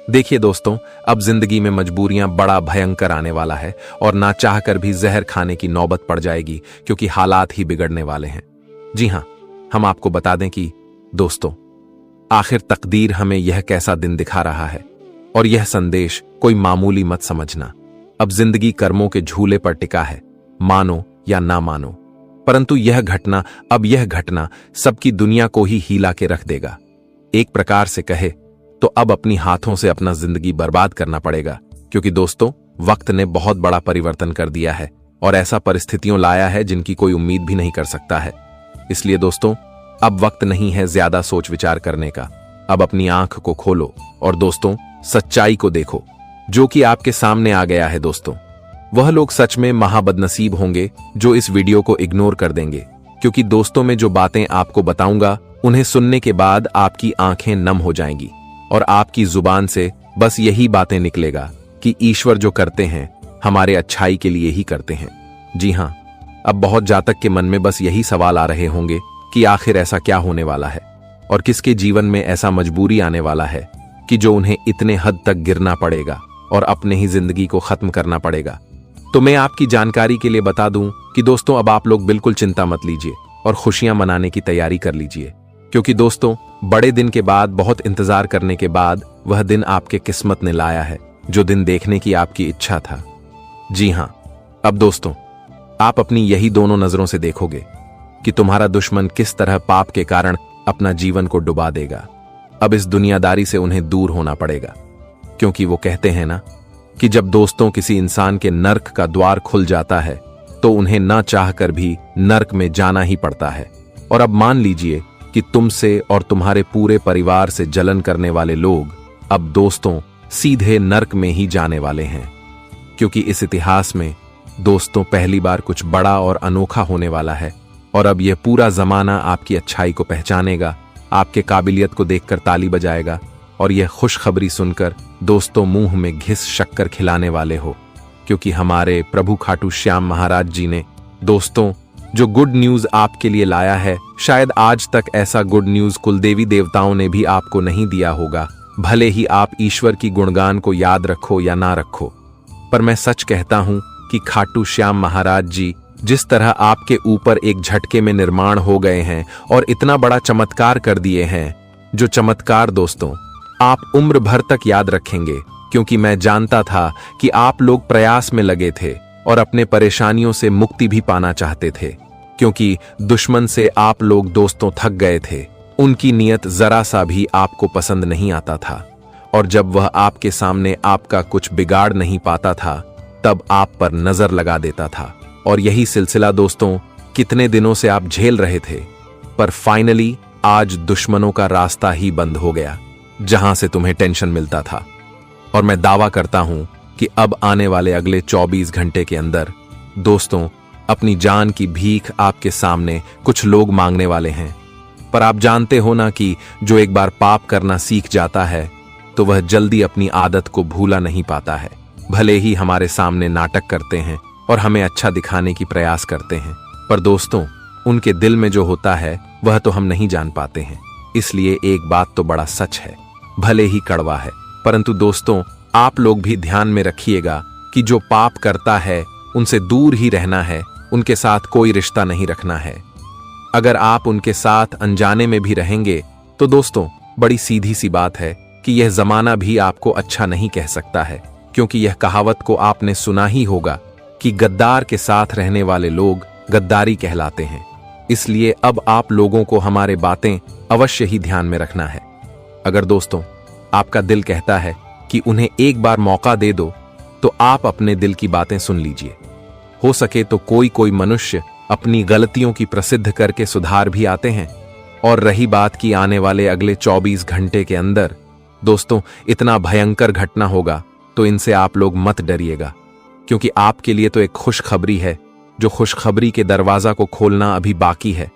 देखिए दोस्तों, अब जिंदगी में मजबूरियां बड़ा भयंकर आने वाला है और ना चाहकर भी जहर खाने की नौबत पड़ जाएगी, क्योंकि हालात ही बिगड़ने वाले हैं। जी हां, हम आपको बता दें कि दोस्तों, आखिर तकदीर हमें यह कैसा दिन दिखा रहा है, और यह संदेश कोई मामूली मत समझना। अब जिंदगी कर्मों के झूले पर टिका है, मानो या ना मानो, परंतु यह घटना सबकी दुनिया को ही हिला के रख देगा। एक प्रकार से कहे तो अब अपनी हाथों से अपना जिंदगी बर्बाद करना पड़ेगा, क्योंकि दोस्तों, वक्त ने बहुत बड़ा परिवर्तन कर दिया है और ऐसा परिस्थितियों लाया है जिनकी कोई उम्मीद भी नहीं कर सकता है। इसलिए दोस्तों, अब वक्त नहीं है ज्यादा सोच विचार करने का। अब अपनी आंख को खोलो और दोस्तों, सच्चाई को देखो जो कि आपके सामने आ गया है। दोस्तों, वह लोग सच में महाबदनसीब होंगे जो इस वीडियो को इग्नोर कर देंगे, क्योंकि दोस्तों, मैं जो बातें आपको बताऊंगा उन्हें सुनने के बाद आपकी आंखें नम हो जाएंगी और आपकी जुबान से बस यही बातें निकलेगा कि ईश्वर जो करते हैं हमारे अच्छाई के लिए ही करते हैं। जी हां, अब बहुत जातक के मन में बस यही सवाल आ रहे होंगे कि आखिर ऐसा क्या होने वाला है और किसके जीवन में ऐसा मजबूरी आने वाला है कि जो उन्हें इतने हद तक गिरना पड़ेगा और अपने ही जिंदगी को खत्म करना पड़ेगा। तो मैं आपकी जानकारी के लिए बता दूं कि दोस्तों, अब आप लोग बिल्कुल चिंता मत लीजिए और खुशियां मनाने की तैयारी कर लीजिए, क्योंकि दोस्तों, बड़े दिन के बाद, बहुत इंतजार करने के बाद वह दिन आपके किस्मत ने लाया है, जो दिन देखने की आपकी इच्छा था। जी हां, अब दोस्तों, आप अपनी यही दोनों नजरों से देखोगे कि तुम्हारा दुश्मन किस तरह पाप के कारण अपना जीवन को डुबा देगा। अब इस दुनियादारी से उन्हें दूर होना पड़ेगा, क्योंकि वो कहते हैं ना कि जब दोस्तों किसी इंसान के नर्क का द्वार खुल जाता है तो उन्हें ना चाहकर भी नर्क में जाना ही पड़ता है। और अब मान लीजिए कि तुमसे और तुम्हारे पूरे परिवार से जलन करने वाले लोग अब दोस्तों सीधे नर्क में ही जाने वाले हैं, क्योंकि इस इतिहास में दोस्तों पहली बार कुछ बड़ा और अनोखा होने वाला है। और अब यह पूरा जमाना आपकी अच्छाई को पहचानेगा, आपके काबिलियत को देखकर ताली बजाएगा और यह खुशखबरी सुनकर दोस्तों मुंह में घिस शक्कर खिलाने वाले हो, क्योंकि हमारे प्रभु खाटू श्याम महाराज जी ने दोस्तों जो गुड न्यूज आपके लिए लाया है, शायद आज तक ऐसा गुड न्यूज कुलदेवी देवताओं ने भी आपको नहीं दिया होगा। भले ही आप ईश्वर की गुणगान को याद रखो या ना रखो, पर मैं सच कहता हूं कि खाटू श्याम महाराज जी जिस तरह आपके ऊपर एक झटके में निर्माण हो गए हैं और इतना बड़ा चमत्कार कर दिए हैं, जो चमत्कार दोस्तों आप उम्र भर तक याद रखेंगे, क्योंकि मैं जानता था कि आप लोग प्रयास में लगे थे और अपने परेशानियों से मुक्ति भी पाना चाहते थे, क्योंकि दुश्मन से आप लोग दोस्तों थक गए थे। उनकी नीयत जरा सा भी आपको पसंद नहीं आता था, और जब वह आपके सामने आपका कुछ बिगाड़ नहीं पाता था तब आप पर नजर लगा देता था। और यही सिलसिला दोस्तों कितने दिनों से आप झेल रहे थे, पर फाइनली आज दुश्मनों का रास्ता ही बंद हो गया जहां से तुम्हें टेंशन मिलता था। और मैं दावा करता हूं कि अब आने वाले अगले 24 घंटे के अंदर दोस्तों अपनी जान की भीख आपके सामने कुछ लोग मांगने वाले हैं। पर आप जानते हो ना कि जो एक बार पाप करना सीख जाता है तो वह जल्दी अपनी आदत को भूला नहीं पाता है। भले ही हमारे सामने नाटक करते हैं और हमें अच्छा दिखाने की प्रयास करते हैं, पर दोस्तों उनके दिल में जो होता है वह तो हम नहीं जान पाते हैं। इसलिए एक बात तो बड़ा सच है, भले ही कड़वा है, परंतु दोस्तों आप लोग भी ध्यान में रखिएगा कि जो पाप करता है उनसे दूर ही रहना है, उनके साथ कोई रिश्ता नहीं रखना है। अगर आप उनके साथ अनजाने में भी रहेंगे तो दोस्तों बड़ी सीधी सी बात है कि यह जमाना भी आपको अच्छा नहीं कह सकता है, क्योंकि यह कहावत को आपने सुना ही होगा कि गद्दार के साथ रहने वाले लोग गद्दारी कहलाते हैं। इसलिए अब आप लोगों को हमारे बातें अवश्य ही ध्यान में रखना है। अगर दोस्तों आपका दिल कहता है कि उन्हें एक बार मौका दे दो, तो आप अपने दिल की बातें सुन लीजिए। हो सके तो कोई मनुष्य अपनी गलतियों की प्रसिद्ध करके सुधार भी आते हैं। और रही बात की आने वाले अगले 24 घंटे के अंदर दोस्तों इतना भयंकर घटना होगा, तो इनसे आप लोग मत डरिएगा, क्योंकि आपके लिए तो एक खुशखबरी है, जो खुशखबरी के दरवाजा को खोलना अभी बाकी है।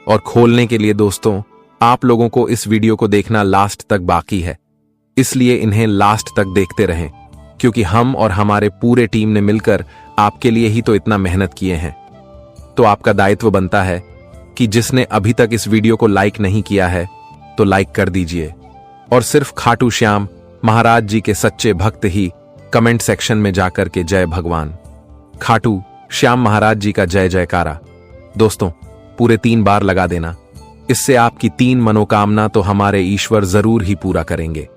और खोलने के लिए दोस्तों आप लोगों को इस वीडियो को देखना लास्ट तक बाकी है, इसलिए इन्हें लास्ट तक देखते रहें, क्योंकि हम और हमारे पूरे टीम ने मिलकर आपके लिए ही तो इतना मेहनत किए हैं। तो आपका दायित्व बनता है कि जिसने अभी तक इस वीडियो को लाइक नहीं किया है तो लाइक कर दीजिए, और सिर्फ खाटू श्याम महाराज जी के सच्चे भक्त ही कमेंट सेक्शन में जाकर के जय भगवान खाटू श्याम महाराज जी का जय जयकारा दोस्तों पूरे 3 बार लगा देना। इससे आपकी 3 मनोकामना तो हमारे ईश्वर जरूर ही पूरा करेंगे।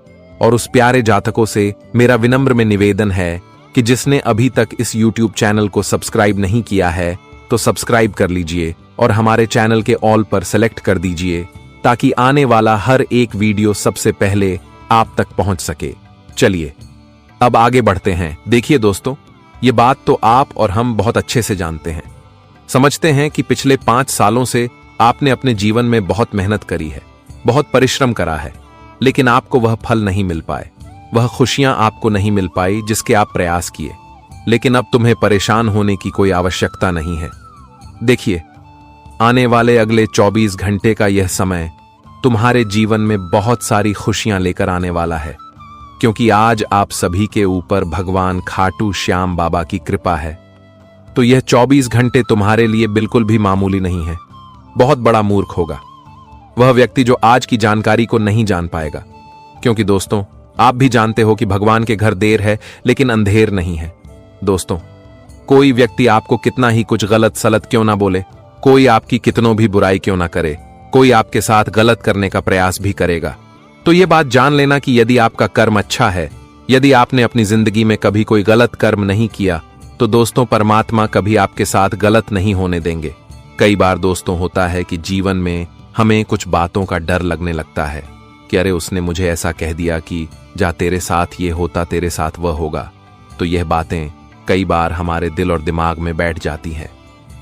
और उस प्यारे जातकों से मेरा विनम्र में निवेदन है कि जिसने अभी तक इस YouTube चैनल को सब्सक्राइब नहीं किया है तो सब्सक्राइब कर लीजिए और हमारे चैनल के ऑल पर सेलेक्ट कर दीजिए ताकि आने वाला हर एक वीडियो सबसे पहले आप तक पहुंच सके। चलिए अब आगे बढ़ते हैं। देखिए दोस्तों, ये बात तो आप और हम बहुत अच्छे से जानते हैं, समझते हैं कि पिछले 5 सालों से आपने अपने जीवन में बहुत मेहनत करी है, बहुत परिश्रम करा है, लेकिन आपको वह फल नहीं मिल पाए, वह खुशियां आपको नहीं मिल पाई जिसके आप प्रयास किए। लेकिन अब तुम्हें परेशान होने की कोई आवश्यकता नहीं है। देखिए, आने वाले अगले 24 घंटे का यह समय तुम्हारे जीवन में बहुत सारी खुशियां लेकर आने वाला है, क्योंकि आज आप सभी के ऊपर भगवान खाटू श्याम बाबा की कृपा है। तो यह 24 घंटे तुम्हारे लिए बिल्कुल भी मामूली नहीं है। बहुत बड़ा मूर्ख होगा वह व्यक्ति जो आज की जानकारी को नहीं जान पाएगा, क्योंकि दोस्तों आप भी जानते हो कि भगवान के घर देर है लेकिन अंधेर नहीं है। दोस्तों, कोई व्यक्ति आपको कितना ही कुछ गलत सलत क्यों ना बोले, कोई आपकी कितनों भी बुराई क्यों ना करे, कोई आपके साथ गलत करने का प्रयास भी करेगा, तो यह बात जान लेना कि यदि आपका कर्म अच्छा है, यदि आपने अपनी जिंदगी में कभी कोई गलत कर्म नहीं किया, तो दोस्तों परमात्मा कभी आपके साथ गलत नहीं होने देंगे। कई बार दोस्तों होता है कि जीवन में हमें कुछ बातों का डर लगने लगता है कि अरे उसने मुझे ऐसा कह दिया कि जा तेरे साथ ये होता तेरे साथ वह होगा। तो यह बातें कई बार हमारे दिल और दिमाग में बैठ जाती हैं।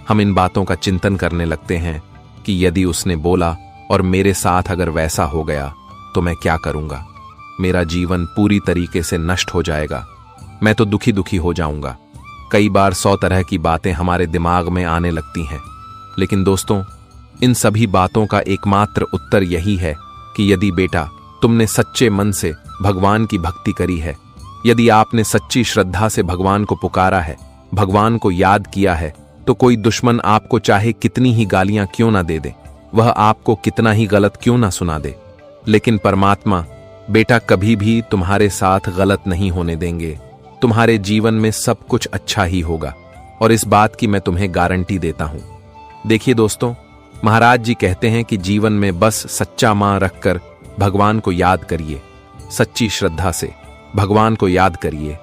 हम इन बातों का चिंतन करने लगते हैं कि यदि उसने बोला और मेरे साथ अगर वैसा हो गया तो मैं क्या करूंगा, मेरा जीवन पूरी तरीके से नष्ट हो जाएगा, मैं तो दुखी दुखी हो जाऊंगा। कई बार 100 तरह की बातें हमारे दिमाग में आने लगती हैं। लेकिन दोस्तों, इन सभी बातों का एकमात्र उत्तर यही है कि यदि बेटा तुमने सच्चे मन से भगवान की भक्ति करी है, यदि आपने सच्ची श्रद्धा से भगवान को पुकारा है, भगवान को याद किया है, तो कोई दुश्मन आपको चाहे कितनी ही गालियां क्यों ना दे दे, वह आपको कितना ही गलत क्यों ना सुना दे, लेकिन परमात्मा बेटा कभी भी तुम्हारे साथ गलत नहीं होने देंगे। तुम्हारे जीवन में सब कुछ अच्छा ही होगा और इस बात की मैं तुम्हें गारंटी देता हूं। देखिए दोस्तों, महाराज जी कहते हैं कि जीवन में बस सच्चा मां रखकर भगवान को याद करिए, सच्ची श्रद्धा से भगवान को याद करिए,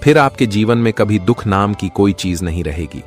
फिर आपके जीवन में कभी दुख नाम की कोई चीज नहीं रहेगी।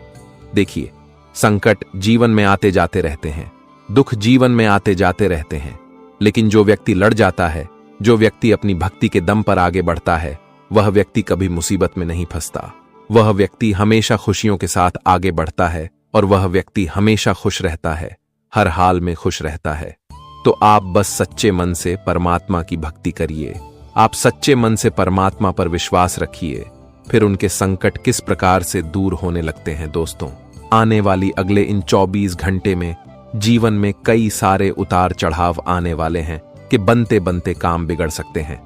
देखिए, संकट जीवन में आते जाते रहते हैं, दुख जीवन में आते जाते रहते हैं, लेकिन जो व्यक्ति लड़ जाता है, जो व्यक्ति अपनी भक्ति के दम पर आगे बढ़ता है, वह व्यक्ति कभी मुसीबत में नहीं फंसता। वह व्यक्ति हमेशा खुशियों के साथ आगे बढ़ता है और वह व्यक्ति हमेशा खुश रहता है, हर हाल में खुश रहता है। तो आप बस सच्चे मन से परमात्मा की भक्ति करिए, आप सच्चे मन से परमात्मा पर विश्वास रखिए, फिर उनके संकट किस प्रकार से दूर होने लगते हैं। दोस्तों, आने वाली अगले इन 24 घंटे में जीवन में कई सारे उतार चढ़ाव आने वाले हैं कि बनते बनते काम बिगड़ सकते हैं।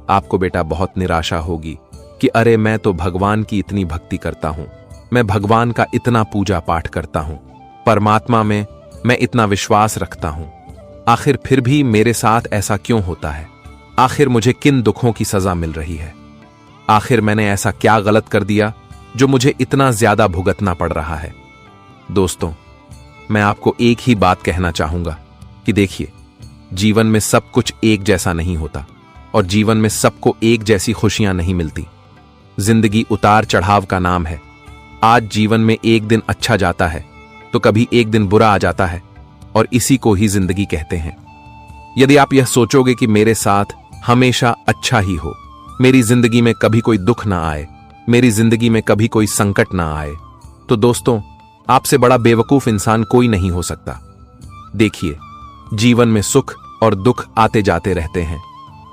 आपको बेटा बहुत निराशा होगी कि अरे मैं तो भगवान की इतनी भक्ति करता हूं, मैं भगवान का इतना पूजा पाठ करता हूं, परमात्मा में मैं इतना विश्वास रखता हूं, आखिर फिर भी मेरे साथ ऐसा क्यों होता है, आखिर मुझे किन दुखों की सजा मिल रही है, आखिर मैंने ऐसा क्या गलत कर दिया जो मुझे इतना ज्यादा भुगतना पड़ रहा है। दोस्तों, मैं आपको एक ही बात कहना चाहूंगा कि देखिए, जीवन में सब कुछ एक जैसा नहीं होता और जीवन में सबको एक जैसी खुशियां नहीं मिलती। जिंदगी उतार चढ़ाव का नाम है। आज जीवन में एक दिन अच्छा जाता है तो कभी एक दिन बुरा आ जाता है और इसी को ही जिंदगी कहते हैं। यदि आप यह सोचोगे कि मेरे साथ हमेशा अच्छा ही हो, मेरी जिंदगी में कभी कोई दुख ना आए, मेरी जिंदगी में कभी कोई संकट ना आए, तो दोस्तों आपसे बड़ा बेवकूफ इंसान कोई नहीं हो सकता। देखिए, जीवन में सुख और दुख आते जाते रहते हैं,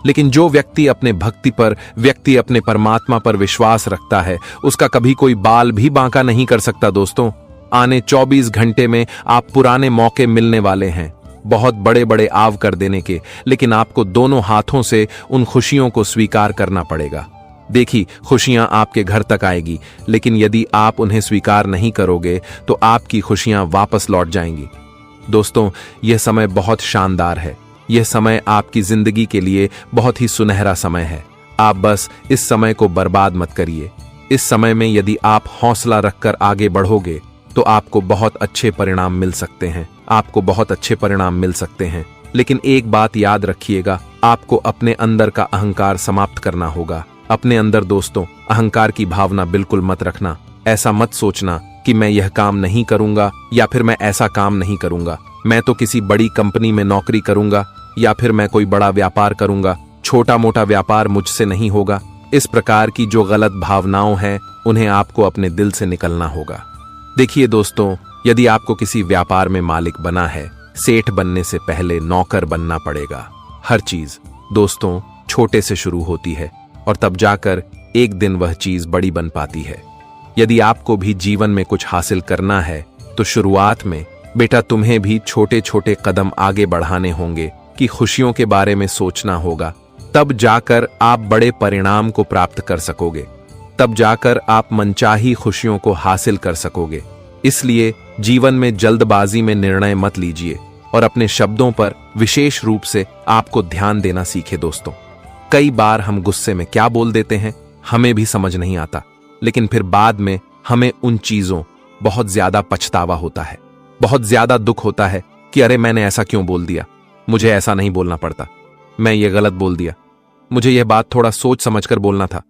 लेकिन जो व्यक्ति अपने भक्ति पर, व्यक्ति अपने परमात्मा पर विश्वास रखता है, उसका कभी कोई बाल भी बांका नहीं कर सकता। दोस्तों, आने 24 घंटे में आप पुराने मौके मिलने वाले हैं बहुत बड़े बड़े आव कर देने के, लेकिन आपको दोनों हाथों से उन खुशियों को स्वीकार करना पड़ेगा। देखिए, खुशियां आपके घर तक आएगी, लेकिन यदि आप उन्हें स्वीकार नहीं करोगे तो आपकी खुशियां वापस लौट जाएंगी। दोस्तों, यह समय बहुत शानदार है, यह समय आपकी जिंदगी के लिए बहुत ही सुनहरा समय है। आप बस इस समय को बर्बाद मत करिए। इस समय में यदि आप हौसला रखकर आगे बढ़ोगे तो आपको बहुत अच्छे परिणाम मिल सकते हैं, आपको बहुत अच्छे परिणाम मिल सकते हैं। लेकिन एक बात याद रखिएगा, आपको अपने अंदर का अहंकार समाप्त करना होगा। अपने अंदर दोस्तों अहंकार की भावना बिल्कुल मत रखना। ऐसा मत सोचना कि मैं यह काम नहीं करूंगा या फिर मैं ऐसा काम नहीं करूंगा, मैं तो किसी बड़ी कंपनी में नौकरी करूंगा या फिर मैं कोई बड़ा व्यापार करूंगा, छोटा मोटा व्यापार मुझसे नहीं होगा। इस प्रकार की जो गलत भावनाओं हैं उन्हें आपको अपने दिल से निकलना होगा। देखिए दोस्तों, यदि आपको किसी व्यापार में मालिक बना है, सेठ बनने से पहले नौकर बनना पड़ेगा। हर चीज दोस्तों छोटे से शुरू होती है और तब जाकर एक दिन वह चीज बड़ी बन पाती है। यदि आपको भी जीवन में कुछ हासिल करना है तो शुरुआत में बेटा तुम्हें भी छोटे छोटे कदम आगे बढ़ाने होंगे कि खुशियों के बारे में सोचना होगा। तब जाकर आप बड़े परिणाम को प्राप्त कर सकोगे, तब जाकर आप मनचाही खुशियों को हासिल कर सकोगे। इसलिए जीवन में जल्दबाजी में निर्णय मत लीजिए और अपने शब्दों पर विशेष रूप से आपको ध्यान देना सीखे दोस्तों। कई बार हम गुस्से में क्या बोल देते हैं हमें भी समझ नहीं आता, लेकिन फिर बाद में हमें उन चीजों बहुत ज्यादा पछतावा होता है, बहुत ज्यादा दुख होता है कि अरे मैंने ऐसा क्यों बोल दिया, मुझे ऐसा नहीं बोलना पड़ता, मैं ये गलत बोल दिया, मुझे यह बात थोड़ा सोच समझकर बोलना था।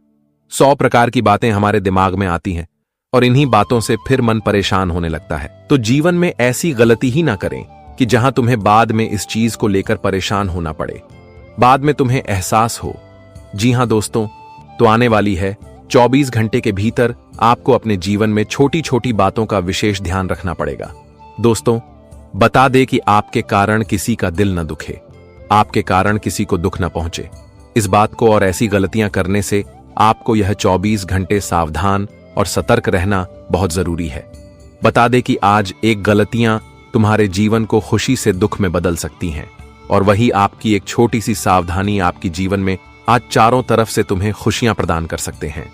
100 प्रकार की बातें हमारे दिमाग में आती हैं और इन्हीं बातों से फिर मन परेशान होने लगता है। तो जीवन में ऐसी गलती ही ना करें कि जहां तुम्हें बाद में इस चीज को लेकर परेशान होना पड़े, बाद में तुम्हें एहसास हो। जी हां दोस्तों, तो आने वाली है 24 घंटे के भीतर आपको अपने जीवन में छोटी छोटी बातों का विशेष ध्यान रखना पड़ेगा। दोस्तों बता दे कि आपके कारण किसी का दिल न दुखे, आपके कारण किसी को दुख न पहुंचे। इस बात को और ऐसी गलतियां करने से आपको यह 24 घंटे सावधान और सतर्क रहना बहुत जरूरी है। बता दे कि आज एक गलतियां तुम्हारे जीवन को खुशी से दुख में बदल सकती हैं और वही आपकी एक छोटी सी सावधानी आपकी जीवन में आज चारों तरफ से तुम्हें खुशियां प्रदान कर सकते हैं।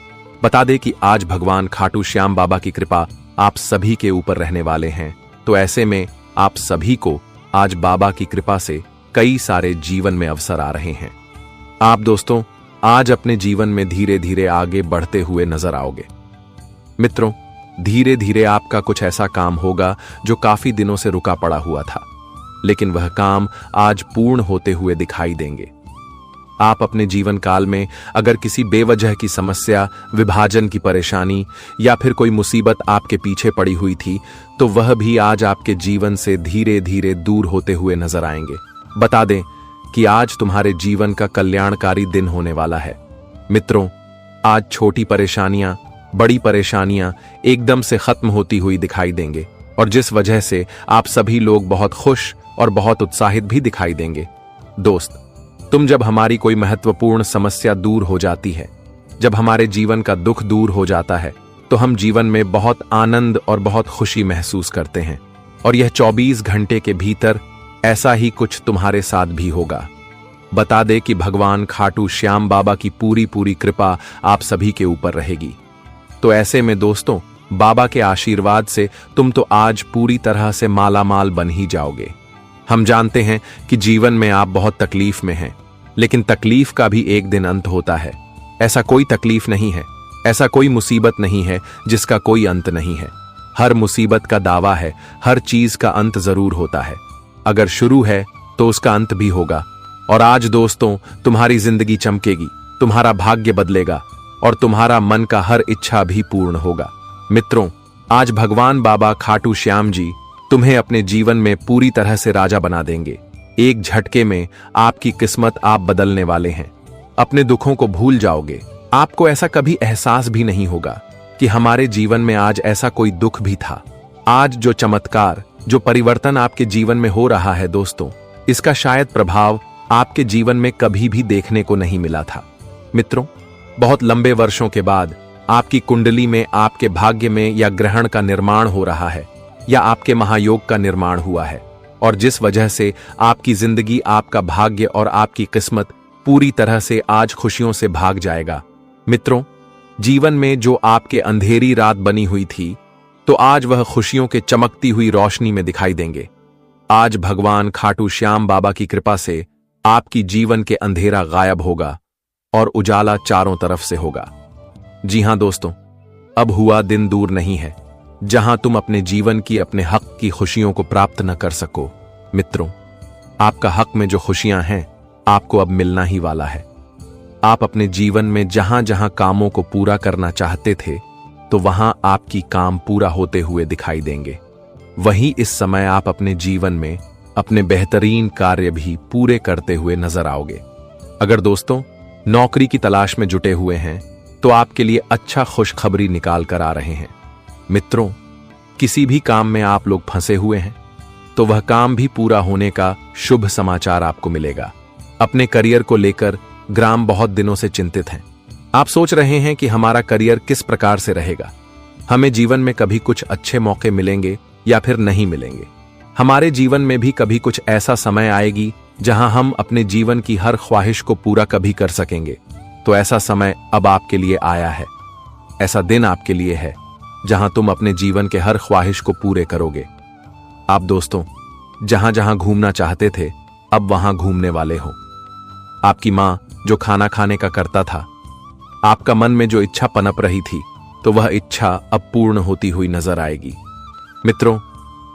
बता दे कि आज भगवान खाटू श्याम बाबा की कृपा आप सभी के ऊपर रहने वाले हैं। तो ऐसे में आप सभी को आज बाबा की कृपा से कई सारे जीवन में अवसर आ रहे हैं। आप दोस्तों आज अपने जीवन में धीरे धीरे आगे बढ़ते हुए नजर आओगे। मित्रों धीरे धीरे आपका कुछ ऐसा काम होगा जो काफी दिनों से रुका पड़ा हुआ था, लेकिन वह काम आज पूर्ण होते हुए दिखाई देंगे। आप अपने जीवन काल में अगर किसी बेवजह की समस्या, विभाजन की परेशानी या फिर कोई मुसीबत आपके पीछे पड़ी हुई थी तो वह भी आज आपके जीवन से धीरे धीरे दूर होते हुए नजर आएंगे। बता दें कि आज तुम्हारे जीवन का कल्याणकारी दिन होने वाला है। मित्रों आज छोटी परेशानियां, बड़ी परेशानियां एकदम से खत्म होती हुई दिखाई देंगे और जिस वजह से आप सभी लोग बहुत खुश और बहुत उत्साहित भी दिखाई देंगे। दोस्त तुम जब हमारी कोई महत्वपूर्ण समस्या दूर हो जाती है, जब हमारे जीवन का दुख दूर हो जाता है तो हम जीवन में बहुत आनंद और बहुत खुशी महसूस करते हैं और यह 24 घंटे के भीतर ऐसा ही कुछ तुम्हारे साथ भी होगा। बता दे कि भगवान खाटू श्याम बाबा की पूरी पूरी कृपा आप सभी के ऊपर रहेगी। तो ऐसे में दोस्तों बाबा के आशीर्वाद से तुम तो आज पूरी तरह से मालामाल बन ही जाओगे। हम जानते हैं कि जीवन में आप बहुत तकलीफ में हैं, लेकिन तकलीफ का भी एक दिन अंत होता है। ऐसा कोई तकलीफ नहीं है, ऐसा कोई मुसीबत नहीं है जिसका कोई अंत नहीं है। हर मुसीबत का दावा है, हर चीज का अंत जरूर होता है। अगर शुरू है तो उसका अंत भी होगा। और आज दोस्तों तुम्हारी जिंदगी चमकेगी, तुम्हारा भाग्य बदलेगा और तुम्हारा मन का हर इच्छा भी पूर्ण होगा। मित्रों आज भगवान बाबा खाटू श्याम जी तुम्हें अपने जीवन में पूरी तरह से राजा बना देंगे। एक झटके में आपकी किस्मत आप बदलने वाले हैं। अपने दुखों को भूल जाओगे। आपको ऐसा कभी एहसास भी नहीं होगा कि हमारे जीवन में आज ऐसा कोई दुख भी था। आज जो चमत्कार, जो परिवर्तन आपके जीवन में हो रहा है दोस्तों, इसका शायद प्रभाव आपके जीवन में कभी भी देखने को नहीं मिला था। मित्रों बहुत लंबे वर्षों के बाद आपकी कुंडली में, आपके भाग्य में या ग्रहण का निर्माण हो रहा है या आपके महायोग का निर्माण हुआ है और जिस वजह से आपकी जिंदगी, आपका भाग्य और आपकी किस्मत पूरी तरह से आज खुशियों से भाग जाएगा। मित्रों जीवन में जो आपके अंधेरी रात बनी हुई थी तो आज वह खुशियों के चमकती हुई रोशनी में दिखाई देंगे। आज भगवान खाटू श्याम बाबा की कृपा से आपकी जीवन के अंधेरा गायब होगा और उजाला चारों तरफ से होगा। जी हां दोस्तों, अब हुआ दिन दूर नहीं है जहां तुम अपने जीवन की, अपने हक की खुशियों को प्राप्त न कर सको। मित्रों, आपका हक में जो खुशियां हैं आपको अब मिलना ही वाला है। आप अपने जीवन में जहां जहां कामों को पूरा करना चाहते थे तो वहां आपकी काम पूरा होते हुए दिखाई देंगे। वहीं इस समय आप अपने जीवन में अपने बेहतरीन कार्य भी पूरे करते हुए नजर आओगे। अगर दोस्तों नौकरी की तलाश में जुटे हुए हैं तो आपके लिए अच्छा खुशखबरी निकाल कर आ रहे हैं। मित्रों, किसी भी काम में आप लोग फंसे हुए हैं तो वह काम भी पूरा होने का शुभ समाचार आपको मिलेगा। अपने करियर को लेकर ग्राम बहुत दिनों से चिंतित हैं। आप सोच रहे हैं कि हमारा करियर किस प्रकार से रहेगा, हमें जीवन में कभी कुछ अच्छे मौके मिलेंगे या फिर नहीं मिलेंगे। हमारे जीवन में भी कभी कुछ ऐसा समय आएगी जहां हम अपने जीवन की हर ख्वाहिश को पूरा कभी कर सकेंगे। तो ऐसा समय अब आपके लिए आया है, ऐसा दिन आपके लिए है जहां तुम अपने जीवन के हर ख्वाहिश को पूरे करोगे। आप दोस्तों जहां जहां घूमना चाहते थे अब वहां घूमने वाले हो। आपकी मां जो खाना खाने का करता था, आपका मन में जो इच्छा पनप रही थी तो वह इच्छा अब पूर्ण होती हुई नजर आएगी। मित्रों,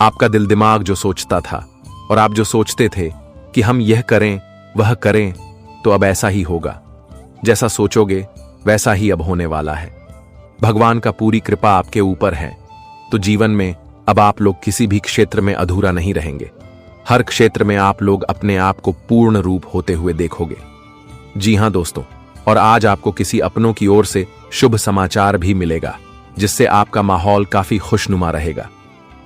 आपका दिल दिमाग जो सोचता था और आप जो सोचते थे कि हम यह करें वह करें, तो अब ऐसा ही होगा। जैसा सोचोगे वैसा ही अब होने वाला है। भगवान का पूरी कृपा आपके ऊपर है तो जीवन में अब आप लोग किसी भी क्षेत्र में अधूरा नहीं रहेंगे। हर क्षेत्र में आप लोग अपने आप को पूर्ण रूप होते हुए देखोगे। जी हां दोस्तों, और आज आपको किसी अपनों की ओर से शुभ समाचार भी मिलेगा जिससे आपका माहौल काफी खुशनुमा रहेगा।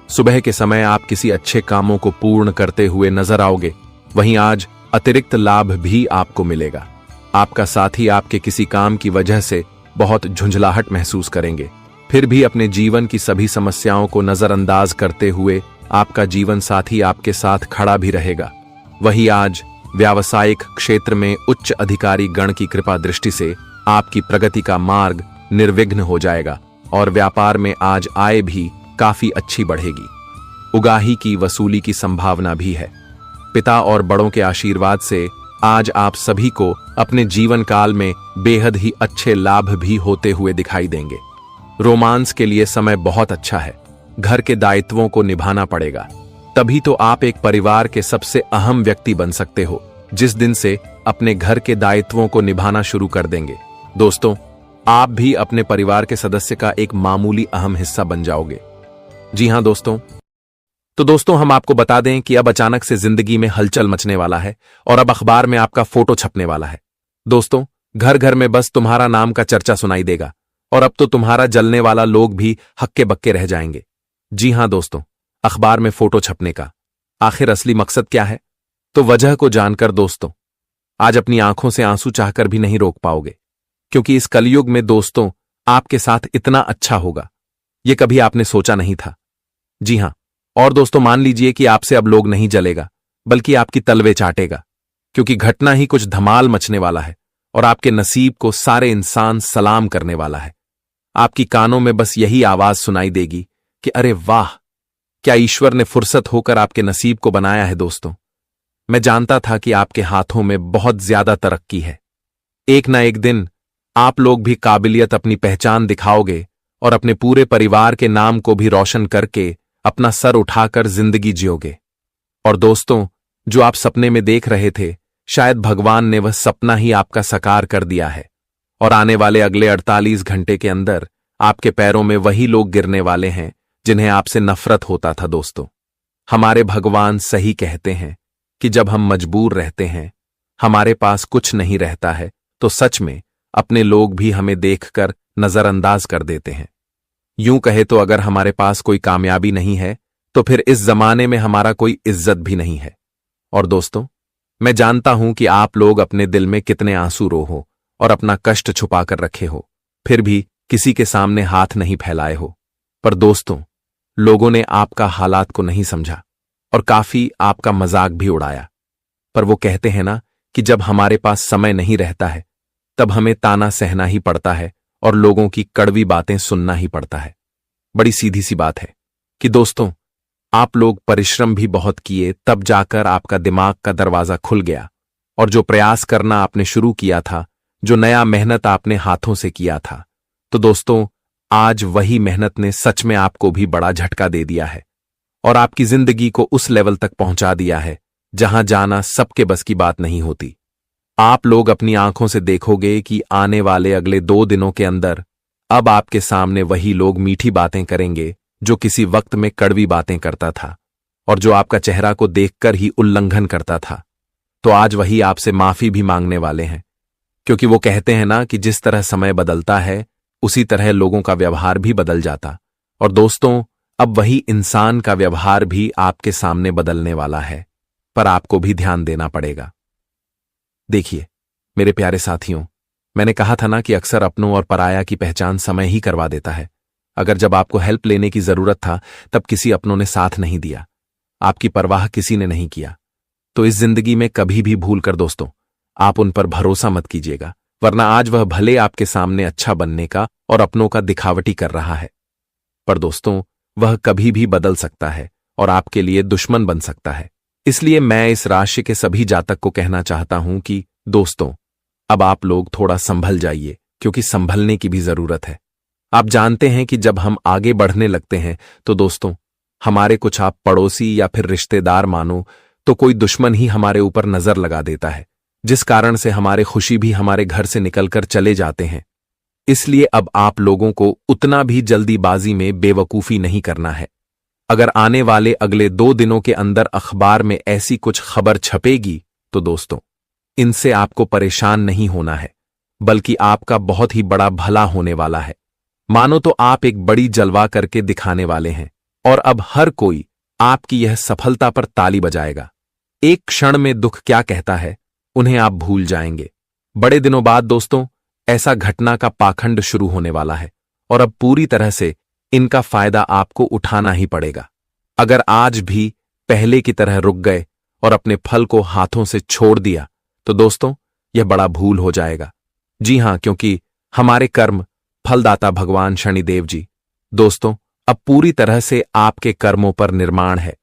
सुबह के समय आप किसी अच्छे कामों को पूर्ण करते हुए नजर आओगे। वहीं आज अतिरिक्त लाभ भी आपको मिलेगा। आपका साथी आपके किसी काम की वजह से बहुत झुंझलाहट महसूस करेंगे, फिर भी अपने जीवन की सभी समस्याओं को नजरअंदाज करते हुए आपका जीवन साथी आपके साथ खड़ा भी रहेगा। वहीं आज व्यावसायिक क्षेत्र में उच्च अधिकारी गण की कृपा दृष्टि से आपकी प्रगति का मार्ग निर्विघ्न हो जाएगा और व्यापार में आज आय भी काफी अच्छी बढ़ेगी। उगाही की वसूली की संभावना भी है। पिता और बड़ों के आशीर्वाद से आज आप सभी को अपने जीवन काल में बेहद ही अच्छे लाभ भी होते हुए दिखाई देंगे। रोमांस के लिए समय बहुत अच्छा है। घर के दायित्वों को निभाना पड़ेगा, तभी तो आप एक परिवार के सबसे अहम व्यक्ति बन सकते हो जिस दिन से अपने घर के दायित्वों को निभाना शुरू कर देंगे। दोस्तों, आप भी अपने परिवार के सदस्य का एक मामूली अहम हिस्सा बन जाओगे। जी हां दोस्तों, तो दोस्तों हम आपको बता दें कि अब अचानक से जिंदगी में हलचल मचने वाला है और अब अखबार में आपका फोटो छपने वाला है। दोस्तों, घर घर में बस तुम्हारा नाम का चर्चा सुनाई देगा और अब तो तुम्हारा जलने वाला लोग भी हक्के बक्के रह जाएंगे। जी हां दोस्तों, अखबार में फोटो छपने का आखिर असली मकसद क्या है? तो वजह को जानकर दोस्तों आज अपनी आंखों से आंसू चाहकर भी नहीं रोक पाओगे, क्योंकि इस कलयुग में दोस्तों आपके साथ इतना अच्छा होगा यह कभी आपने सोचा नहीं था। जी हां, और दोस्तों मान लीजिए कि आपसे अब लोग नहीं जलेगा बल्कि आपकी तलवे चाटेगा, क्योंकि घटना ही कुछ धमाल मचने वाला है और आपके नसीब को सारे इंसान सलाम करने वाला है। आपकी कानों में बस यही आवाज सुनाई देगी कि अरे वाह, क्या ईश्वर ने फुर्सत होकर आपके नसीब को बनाया है। दोस्तों, मैं जानता था कि आपके हाथों में बहुत ज्यादा तरक्की है। एक ना एक दिन आप लोग भी काबिलियत अपनी पहचान दिखाओगे और अपने पूरे परिवार के नाम को भी रोशन करके अपना सर उठाकर जिंदगी जियोगे। और दोस्तों, जो आप सपने में देख रहे थे, शायद भगवान ने वह सपना ही आपका साकार कर दिया है और आने वाले अगले 48 घंटे के अंदर आपके पैरों में वही लोग गिरने वाले हैं जिन्हें आपसे नफरत होता था। दोस्तों, हमारे भगवान सही कहते हैं कि जब हम मजबूर रहते हैं, हमारे पास कुछ नहीं रहता है, तो सच में अपने लोग भी हमें देखकर नजरअंदाज कर देते हैं। यूं कहे तो अगर हमारे पास कोई कामयाबी नहीं है तो फिर इस जमाने में हमारा कोई इज्जत भी नहीं है। और दोस्तों, मैं जानता हूं कि आप लोग अपने दिल में कितने आंसू रो हो और अपना कष्ट छुपा कर रखे हो, फिर भी किसी के सामने हाथ नहीं फैलाए हो। पर दोस्तों, लोगों ने आपका हालात को नहीं समझा और काफी आपका मजाक भी उड़ाया। पर वो कहते हैं ना कि जब हमारे पास समय नहीं रहता है तब हमें ताना सहना ही पड़ता है और लोगों की कड़वी बातें सुनना ही पड़ता है। बड़ी सीधी सी बात है कि दोस्तों, आप लोग परिश्रम भी बहुत किए, तब जाकर आपका दिमाग का दरवाजा खुल गया और जो प्रयास करना आपने शुरू किया था, जो नया मेहनत आपने हाथों से किया था। तो दोस्तों, आज वही मेहनत ने सच में आपको भी बड़ा झटका दे दिया है और आपकी जिंदगी को उस लेवल तक पहुंचा दिया है जहां जाना सबके बस की बात नहीं होती। आप लोग अपनी आंखों से देखोगे कि आने वाले अगले 2 दिनों के अंदर अब आपके सामने वही लोग मीठी बातें करेंगे जो किसी वक्त में कड़वी बातें करता था और जो आपका चेहरा को देखकर ही उल्लंघन करता था। तो आज वही आपसे माफी भी मांगने वाले हैं, क्योंकि वो कहते हैं ना कि जिस तरह समय बदलता है उसी तरह लोगों का व्यवहार भी बदल जाता। और दोस्तों, अब वही इंसान का व्यवहार भी आपके सामने बदलने वाला है, पर आपको भी ध्यान देना पड़ेगा। देखिए मेरे प्यारे साथियों, मैंने कहा था ना कि अक्सर अपनों और पराया की पहचान समय ही करवा देता है। अगर जब आपको हेल्प लेने की जरूरत था तब किसी अपनों ने साथ नहीं दिया, आपकी परवाह किसी ने नहीं किया, तो इस जिंदगी में कभी भी भूल कर दोस्तों आप उन पर भरोसा मत कीजिएगा, वरना आज वह भले आपके सामने अच्छा बनने का और अपनों का दिखावटी कर रहा है, पर दोस्तों वह कभी भी बदल सकता है और आपके लिए दुश्मन बन सकता है। इसलिए मैं इस राशि के सभी जातक को कहना चाहता हूं कि दोस्तों, अब आप लोग थोड़ा संभल जाइए, क्योंकि संभलने की भी जरूरत है। आप जानते हैं कि जब हम आगे बढ़ने लगते हैं तो दोस्तों हमारे कुछ आप पड़ोसी या फिर रिश्तेदार मानो तो कोई दुश्मन ही हमारे ऊपर नजर लगा देता है, जिस कारण से हमारे खुशी भी हमारे घर से निकलकर चले जाते हैं। इसलिए अब आप लोगों को उतना भी जल्दीबाजी में बेवकूफी नहीं करना है। अगर आने वाले अगले 2 दिनों के अंदर अखबार में ऐसी कुछ खबर छपेगी तो दोस्तों इनसे आपको परेशान नहीं होना है, बल्कि आपका बहुत ही बड़ा भला होने वाला है। मानो तो आप एक बड़ी जलवा करके दिखाने वाले हैं और अब हर कोई आपकी यह सफलता पर ताली बजाएगा। एक क्षण में दुख क्या कहता है उन्हें आप भूल जाएंगे। बड़े दिनों बाद दोस्तों ऐसा घटना का पाखंड शुरू होने वाला है और अब पूरी तरह से इनका फायदा आपको उठाना ही पड़ेगा। अगर आज भी पहले की तरह रुक गए और अपने फल को हाथों से छोड़ दिया तो दोस्तों यह बड़ा भूल हो जाएगा। जी हां, क्योंकि हमारे कर्म फलदाता भगवान शनिदेव जी दोस्तों अब पूरी तरह से आपके कर्मों पर निर्माण है।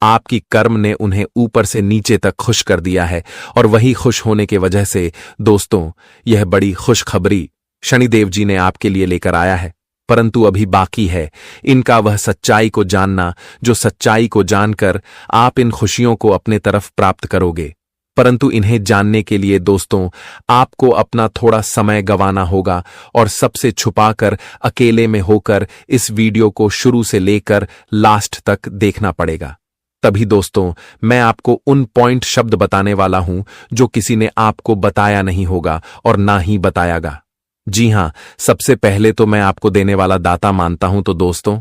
आपकी कर्म ने उन्हें ऊपर से नीचे तक खुश कर दिया है और वही खुश होने की वजह से दोस्तों यह बड़ी खुशखबरी शनिदेव जी ने आपके लिए लेकर आया है। परंतु अभी बाकी है इनका वह सच्चाई को जानना, जो सच्चाई को जानकर आप इन खुशियों को अपने तरफ प्राप्त करोगे। परंतु इन्हें जानने के लिए दोस्तों आपको अपना थोड़ा समय गंवाना होगा और सबसे छुपाकर अकेले में होकर इस वीडियो को शुरू से लेकर लास्ट तक देखना पड़ेगा। तभी दोस्तों मैं आपको उन पॉइंट शब्द बताने वाला हूं जो किसी ने आपको बताया नहीं होगा और ना ही बतायागा। जी हां, सबसे पहले तो मैं आपको देने वाला दाता मानता हूं। तो दोस्तों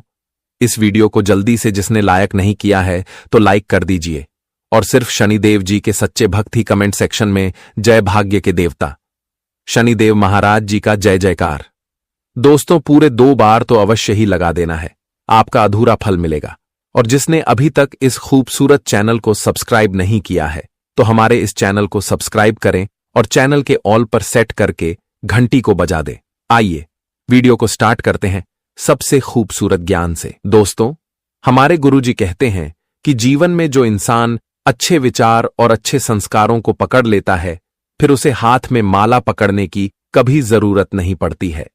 इस वीडियो को जल्दी से जिसने लाइक नहीं किया है तो लाइक कर दीजिए और सिर्फ शनिदेव जी के सच्चे भक्त ही कमेंट सेक्शन में जय भाग्य के देवता शनिदेव महाराज जी का जय जयकार दोस्तों पूरे 2 बार तो अवश्य ही लगा देना है, आपका अधूरा फल मिलेगा। और जिसने अभी तक इस खूबसूरत चैनल को सब्सक्राइब नहीं किया है तो हमारे इस चैनल को सब्सक्राइब करें और चैनल के ऑल पर सेट करके घंटी को बजा दें। आइए वीडियो को स्टार्ट करते हैं सबसे खूबसूरत ज्ञान से। दोस्तों हमारे गुरुजी कहते हैं कि जीवन में जो इंसान अच्छे विचार और अच्छे संस्कारों को पकड़ लेता है फिर उसे हाथ में माला पकड़ने की कभी जरूरत नहीं पड़ती है।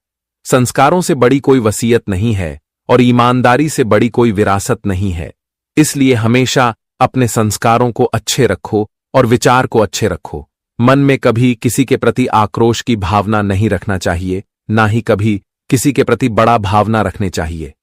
संस्कारों से बड़ी कोई वसीयत नहीं है और ईमानदारी से बड़ी कोई विरासत नहीं है। इसलिए हमेशा अपने संस्कारों को अच्छे रखो और विचार को अच्छे रखो। मन में कभी किसी के प्रति आक्रोश की भावना नहीं रखना चाहिए, ना ही कभी किसी के प्रति बड़ा भावना रखने चाहिए।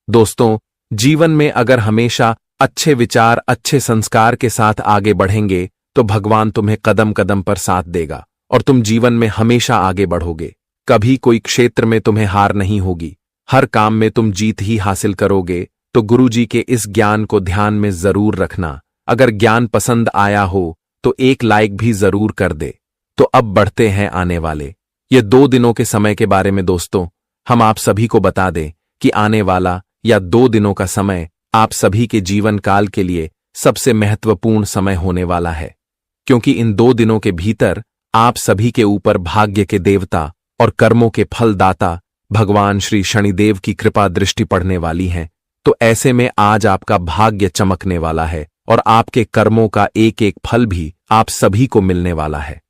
दोस्तों जीवन में अगर हमेशा अच्छे विचार अच्छे संस्कार के साथ आगे बढ़ेंगे तो भगवान तुम्हें कदम कदम पर साथ देगा और तुम जीवन में हमेशा आगे बढ़ोगे। कभी कोई क्षेत्र में तुम्हें हार नहीं होगी, हर काम में तुम जीत ही हासिल करोगे। तो गुरुजी के इस ज्ञान को ध्यान में जरूर रखना। अगर ज्ञान पसंद आया हो तो एक लाइक भी जरूर कर दे। तो अब बढ़ते हैं आने वाले ये 2 दिनों के समय के बारे में। दोस्तों हम आप सभी को बता दें कि आने वाला या 2 दिनों का समय आप सभी के जीवन काल के लिए सबसे महत्वपूर्ण समय होने वाला है, क्योंकि इन 2 दिनों के भीतर आप सभी के ऊपर भाग्य के देवता और कर्मों के फलदाता भगवान श्री शनिदेव की कृपा दृष्टि पड़ने वाली है। तो ऐसे में आज आपका भाग्य चमकने वाला है और आपके कर्मों का एक एक फल भी आप सभी को मिलने वाला है।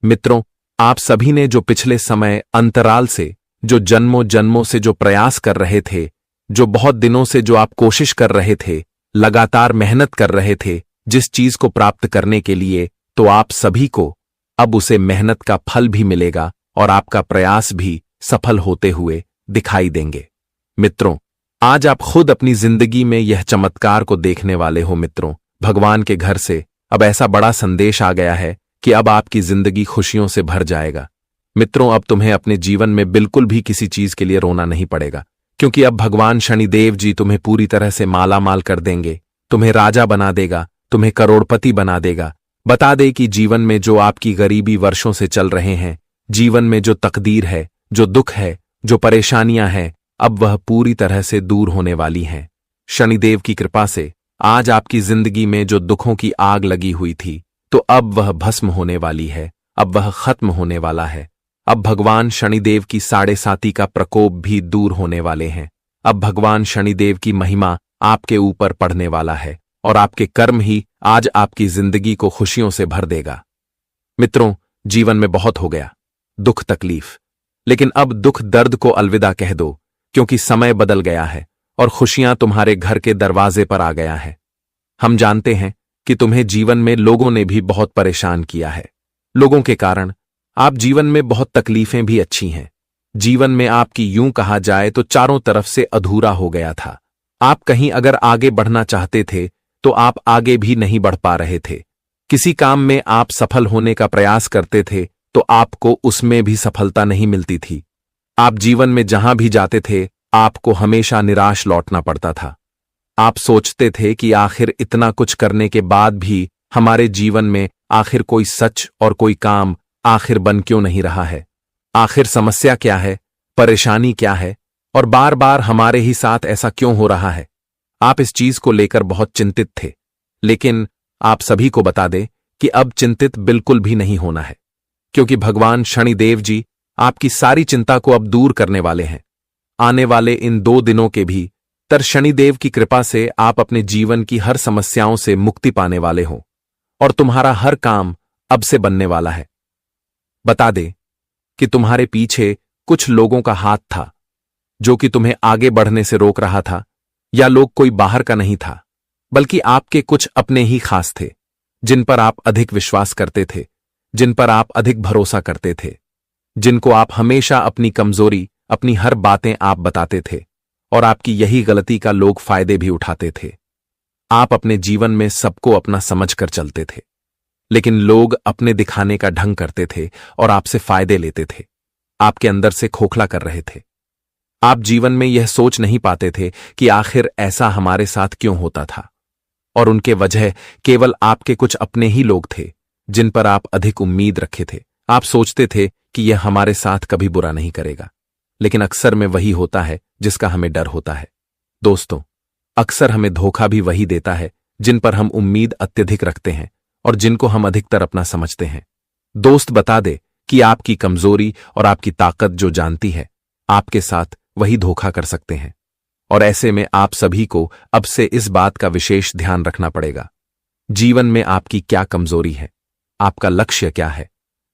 मित्रों आप सभी ने जो पिछले समय अंतराल से, जो जन्मों जन्मों से जो प्रयास कर रहे थे, जो बहुत दिनों से जो आप कोशिश कर रहे थे, लगातार मेहनत कर रहे थे जिस चीज को प्राप्त करने के लिए, तो आप सभी को अब उसे मेहनत का फल भी मिलेगा और आपका प्रयास भी सफल होते हुए दिखाई देंगे। मित्रों, आज आप खुद अपनी जिंदगी में यह चमत्कार को देखने वाले हो। मित्रों, भगवान के घर से अब ऐसा बड़ा संदेश आ गया है कि अब आपकी जिंदगी खुशियों से भर जाएगा। मित्रों, अब तुम्हें अपने जीवन में बिल्कुल भी किसी चीज के लिए रोना नहीं पड़ेगा, क्योंकि अब भगवान शनिदेव जी तुम्हें पूरी तरह से माला माल कर देंगे, तुम्हें राजा बना देगा, तुम्हें करोड़पति बना देगा। बता दे कि जीवन में जो आपकी गरीबी वर्षों से चल रहे हैं, जीवन में जो तकदीर है, जो दुख है, जो परेशानियां हैं, अब वह पूरी तरह से दूर होने वाली हैं। शनिदेव की कृपा से आज आपकी जिंदगी में जो दुखों की आग लगी हुई थी, तो अब वह भस्म होने वाली है, अब वह खत्म होने वाला है। अब भगवान शनिदेव की 7.5 का प्रकोप भी दूर होने वाले हैं। अब भगवान शनिदेव की महिमा आपके ऊपर पड़ने वाला है और आपके कर्म ही आज आपकी जिंदगी को खुशियों से भर देगा। मित्रों, जीवन में बहुत हो गया दुख तकलीफ, लेकिन अब दुख दर्द को अलविदा कह दो, क्योंकि समय बदल गया है और खुशियां तुम्हारे घर के दरवाजे पर आ गया है। हम जानते हैं कि तुम्हें जीवन में लोगों ने भी बहुत परेशान किया है। लोगों के कारण आप जीवन में बहुत तकलीफें भी अच्छी हैं। जीवन में आपकी यूं कहा जाए तो चारों तरफ से अधूरा हो गया था। आप कहीं अगर आगे बढ़ना चाहते थे तो आप आगे भी नहीं बढ़ पा रहे थे। किसी काम में आप सफल होने का प्रयास करते थे तो आपको उसमें भी सफलता नहीं मिलती थी। आप जीवन में जहां भी जाते थे आपको हमेशा निराश लौटना पड़ता था। आप सोचते थे कि आखिर इतना कुछ करने के बाद भी हमारे जीवन में आखिर कोई सच और कोई काम आखिर बन क्यों नहीं रहा है, आखिर समस्या क्या है, परेशानी क्या है, और बार बार हमारे ही साथ ऐसा क्यों हो रहा है। आप इस चीज को लेकर बहुत चिंतित थे, लेकिन आप सभी को बता दें कि अब चिंतित बिल्कुल भी नहीं होना है, क्योंकि भगवान शनिदेव जी आपकी सारी चिंता को अब दूर करने वाले हैं। आने वाले इन 2 दिनों के भी तर शनिदेव की कृपा से आप अपने जीवन की हर समस्याओं से मुक्ति पाने वाले हो और तुम्हारा हर काम अब से बनने वाला है। बता दे कि तुम्हारे पीछे कुछ लोगों का हाथ था जो कि तुम्हें आगे बढ़ने से रोक रहा था, या लोग कोई बाहर का नहीं था, बल्कि आपके कुछ अपने ही खास थे, जिन पर आप अधिक विश्वास करते थे, जिन पर आप अधिक भरोसा करते थे, जिनको आप हमेशा अपनी कमजोरी, अपनी हर बातें आप बताते थे, और आपकी यही गलती का लोग फायदे भी उठाते थे। आप अपने जीवन में सबको अपना समझकर चलते थे, लेकिन लोग अपने दिखाने का ढंग करते थे और आपसे फायदे लेते थे, आपके अंदर से खोखला कर रहे थे। आप जीवन में यह सोच नहीं पाते थे कि आखिर ऐसा हमारे साथ क्यों होता था, और उनके वजह केवल आपके कुछ अपने ही लोग थे जिन पर आप अधिक उम्मीद रखे थे। आप सोचते थे कि यह हमारे साथ कभी बुरा नहीं करेगा, लेकिन अक्सर में वही होता है जिसका हमें डर होता है। दोस्तों, अक्सर हमें धोखा भी वही देता है जिन पर हम उम्मीद अत्यधिक रखते हैं और जिनको हम अधिकतर अपना समझते हैं। दोस्त बता दे कि आपकी कमजोरी और आपकी ताकत जो जानती है, आपके साथ वही धोखा कर सकते हैं, और ऐसे में आप सभी को अब से इस बात का विशेष ध्यान रखना पड़ेगा। जीवन में आपकी क्या कमजोरी है, आपका लक्ष्य क्या है,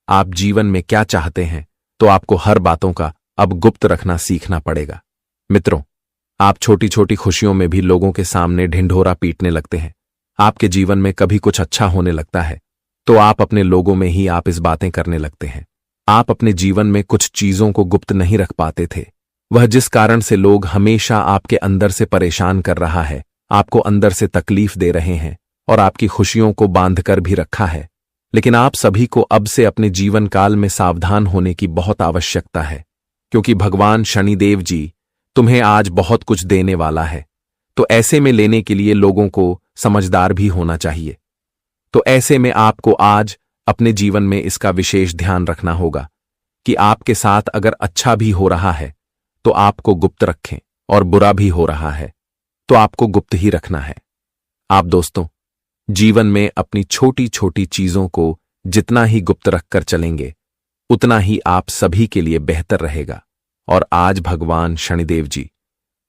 आप जीवन में क्या चाहते हैं, तो आपको हर बातों का अब गुप्त रखना सीखना पड़ेगा। मित्रों, आप छोटी छोटी खुशियों में भी लोगों के सामने ढिंढोरा पीटने लगते हैं। आपके जीवन में कभी कुछ अच्छा होने लगता है तो आप अपने लोगों में ही आप इस बातें करने लगते हैं। आप अपने जीवन में कुछ चीजों को गुप्त नहीं रख पाते थे, वह जिस कारण से लोग हमेशा आपके अंदर से परेशान कर रहा है, आपको अंदर से तकलीफ दे रहे हैं और आपकी खुशियों को बांध कर भी रखा है। लेकिन आप सभी को अब से अपने जीवन काल में सावधान होने की बहुत आवश्यकता है, क्योंकि भगवान शनिदेव जी तुम्हें आज बहुत कुछ देने वाला है। तो ऐसे में लेने के लिए लोगों को समझदार भी होना चाहिए। तो ऐसे में आपको आज अपने जीवन में इसका विशेष ध्यान रखना होगा कि आपके साथ अगर अच्छा भी हो रहा है तो आपको गुप्त रखें, और बुरा भी हो रहा है तो आपको गुप्त ही रखना है। आप दोस्तों, जीवन में अपनी छोटी छोटी चीजों को जितना ही गुप्त रखकर चलेंगे, उतना ही आप सभी के लिए बेहतर रहेगा। और आज भगवान शनिदेव जी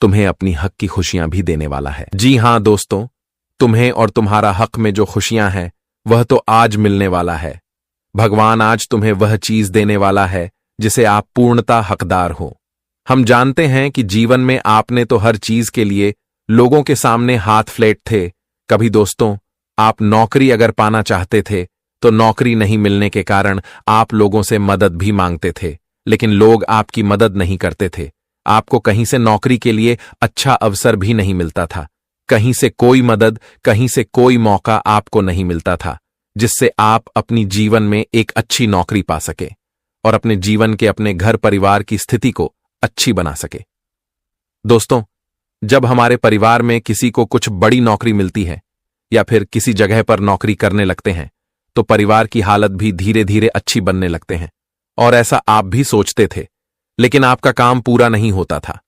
तुम्हें अपनी हक की खुशियां भी देने वाला है। जी हां दोस्तों, तुम्हें और तुम्हारा हक में जो खुशियां हैं वह तो आज मिलने वाला है। भगवान आज तुम्हें वह चीज देने वाला है जिसे आप पूर्णता हकदार हो। हम जानते हैं कि जीवन में आपने तो हर चीज के लिए लोगों के सामने हाथ फ्लैट थे। कभी दोस्तों, आप नौकरी अगर पाना चाहते थे तो नौकरी नहीं मिलने के कारण आप लोगों से मदद भी मांगते थे, लेकिन लोग आपकी मदद नहीं करते थे। आपको कहीं से नौकरी के लिए अच्छा अवसर भी नहीं मिलता था। कहीं से कोई मदद, कहीं से कोई मौका आपको नहीं मिलता था जिससे आप अपनी जीवन में एक अच्छी नौकरी पा सके और अपने जीवन के, अपने घर परिवार की स्थिति को अच्छी बना सके। दोस्तों, जब हमारे परिवार में किसी को कुछ बड़ी नौकरी मिलती है या फिर किसी जगह पर नौकरी करने लगते हैं तो परिवार की हालत भी धीरे धीरे अच्छी बनने लगते हैं। और ऐसा आप भी सोचते थे, लेकिन आपका काम पूरा नहीं होता था।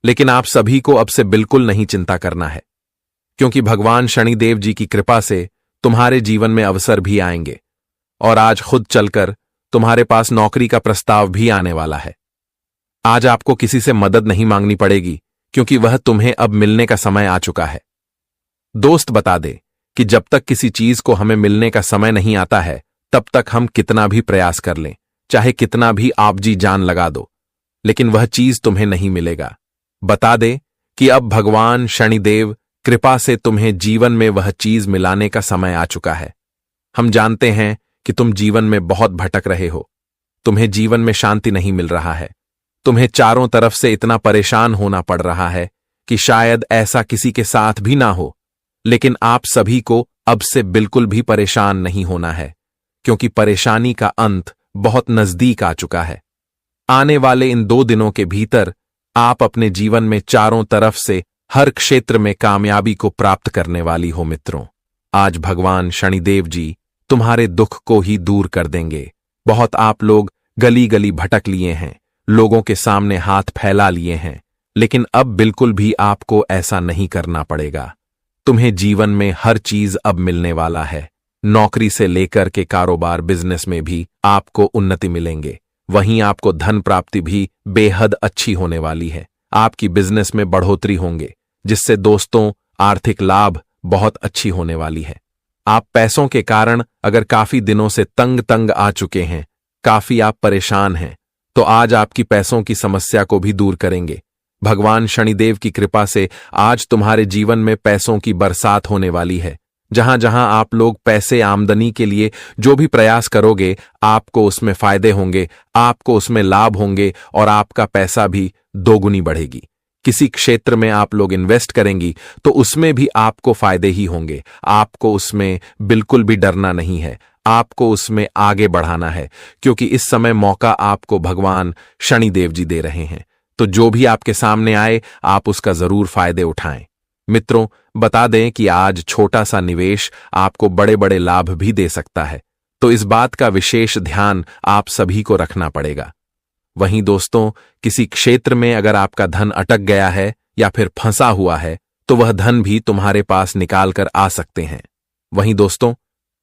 लेकिन आप सभी को अब से बिल्कुल नहीं चिंता करना है, क्योंकि भगवान शनिदेव जी की कृपा से तुम्हारे जीवन में अवसर भी आएंगे और आज खुद चलकर तुम्हारे पास नौकरी का प्रस्ताव भी आने वाला है। आज आपको किसी से मदद नहीं मांगनी पड़ेगी, क्योंकि वह तुम्हें अब मिलने का समय आ चुका है। दोस्त बता दे कि जब तक किसी चीज को हमें मिलने का समय नहीं आता है, तब तक हम कितना भी प्रयास कर लें, चाहे कितना भी आप जी जान लगा दो, लेकिन वह चीज तुम्हें नहीं मिलेगा। बता दे कि अब भगवान शनिदेव कृपा से तुम्हें जीवन में वह चीज मिलाने का समय आ चुका है। हम जानते हैं कि तुम जीवन में बहुत भटक रहे हो, तुम्हें जीवन में शांति नहीं मिल रहा है, तुम्हें चारों तरफ से इतना परेशान होना पड़ रहा है कि शायद ऐसा किसी के साथ भी ना हो। लेकिन आप सभी को अब से बिल्कुल भी परेशान नहीं होना है, क्योंकि परेशानी का अंत बहुत नजदीक आ चुका है। आने वाले इन 2 दिनों के भीतर आप अपने जीवन में चारों तरफ से हर क्षेत्र में कामयाबी को प्राप्त करने वाली हो। मित्रों, आज भगवान शनिदेव जी तुम्हारे दुख को ही दूर कर देंगे। बहुत आप लोग गली गली भटक लिए हैं, लोगों के सामने हाथ फैला लिए हैं, लेकिन अब बिल्कुल भी आपको ऐसा नहीं करना पड़ेगा। तुम्हें जीवन में हर चीज अब मिलने वाला है। नौकरी से लेकर के कारोबार, बिजनेस में भी आपको उन्नति मिलेंगे। वहीं आपको धन प्राप्ति भी बेहद अच्छी होने वाली है। आपकी बिजनेस में बढ़ोतरी होंगे, जिससे दोस्तों आर्थिक लाभ बहुत अच्छी होने वाली है। आप पैसों के कारण अगर काफी दिनों से तंग आ चुके हैं, काफी आप परेशान हैं, तो आज आपकी पैसों की समस्या को भी दूर करेंगे। भगवान शनिदेव की कृपा से आज तुम्हारे जीवन में पैसों की बरसात होने वाली है। जहां जहां आप लोग पैसे आमदनी के लिए जो भी प्रयास करोगे, आपको उसमें फायदे होंगे, आपको उसमें लाभ होंगे और आपका पैसा भी दोगुनी बढ़ेगी। किसी क्षेत्र में आप लोग इन्वेस्ट करेंगी तो उसमें भी आपको फायदे ही होंगे। आपको उसमें बिल्कुल भी डरना नहीं है, आपको उसमें आगे बढ़ाना है, क्योंकि इस समय मौका आपको भगवान शनिदेव जी दे रहे हैं। तो जो भी आपके सामने आए, आप उसका जरूर फायदे उठाएं। मित्रों, बता दें कि आज छोटा सा निवेश आपको बड़े बड़े लाभ भी दे सकता है, तो इस बात का विशेष ध्यान आप सभी को रखना पड़ेगा। वहीं दोस्तों, किसी क्षेत्र में अगर आपका धन अटक गया है या फिर फंसा हुआ है, तो वह धन भी तुम्हारे पास निकाल कर आ सकते हैं। वहीं दोस्तों,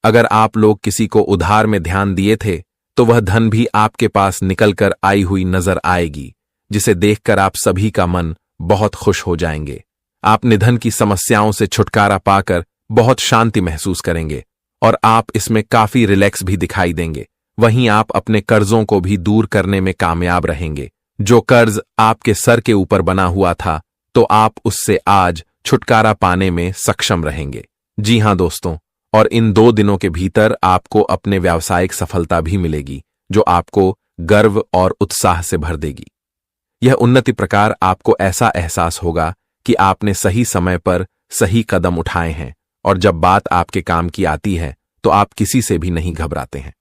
अगर आप लोग किसी को उधार में ध्यान दिए थे, तो वह धन भी आपके पास निकल कर आई हुई नजर आएगी, जिसे देखकर आप सभी का मन बहुत खुश हो जाएंगे। आप निधन की समस्याओं से छुटकारा पाकर बहुत शांति महसूस करेंगे और आप इसमें काफी रिलैक्स भी दिखाई देंगे। वहीं आप अपने कर्जों को भी दूर करने में कामयाब रहेंगे। जो कर्ज आपके सर के ऊपर बना हुआ था, तो आप उससे आज छुटकारा पाने में सक्षम रहेंगे। जी हां दोस्तों, और इन 2 दिनों के भीतर आपको अपने व्यावसायिक सफलता भी मिलेगी, जो आपको गर्व और उत्साह से भर देगी। यह उन्नति प्रकार आपको ऐसा एहसास होगा कि आपने सही समय पर सही कदम उठाए हैं, और जब बात आपके काम की आती है तो आप किसी से भी नहीं घबराते हैं।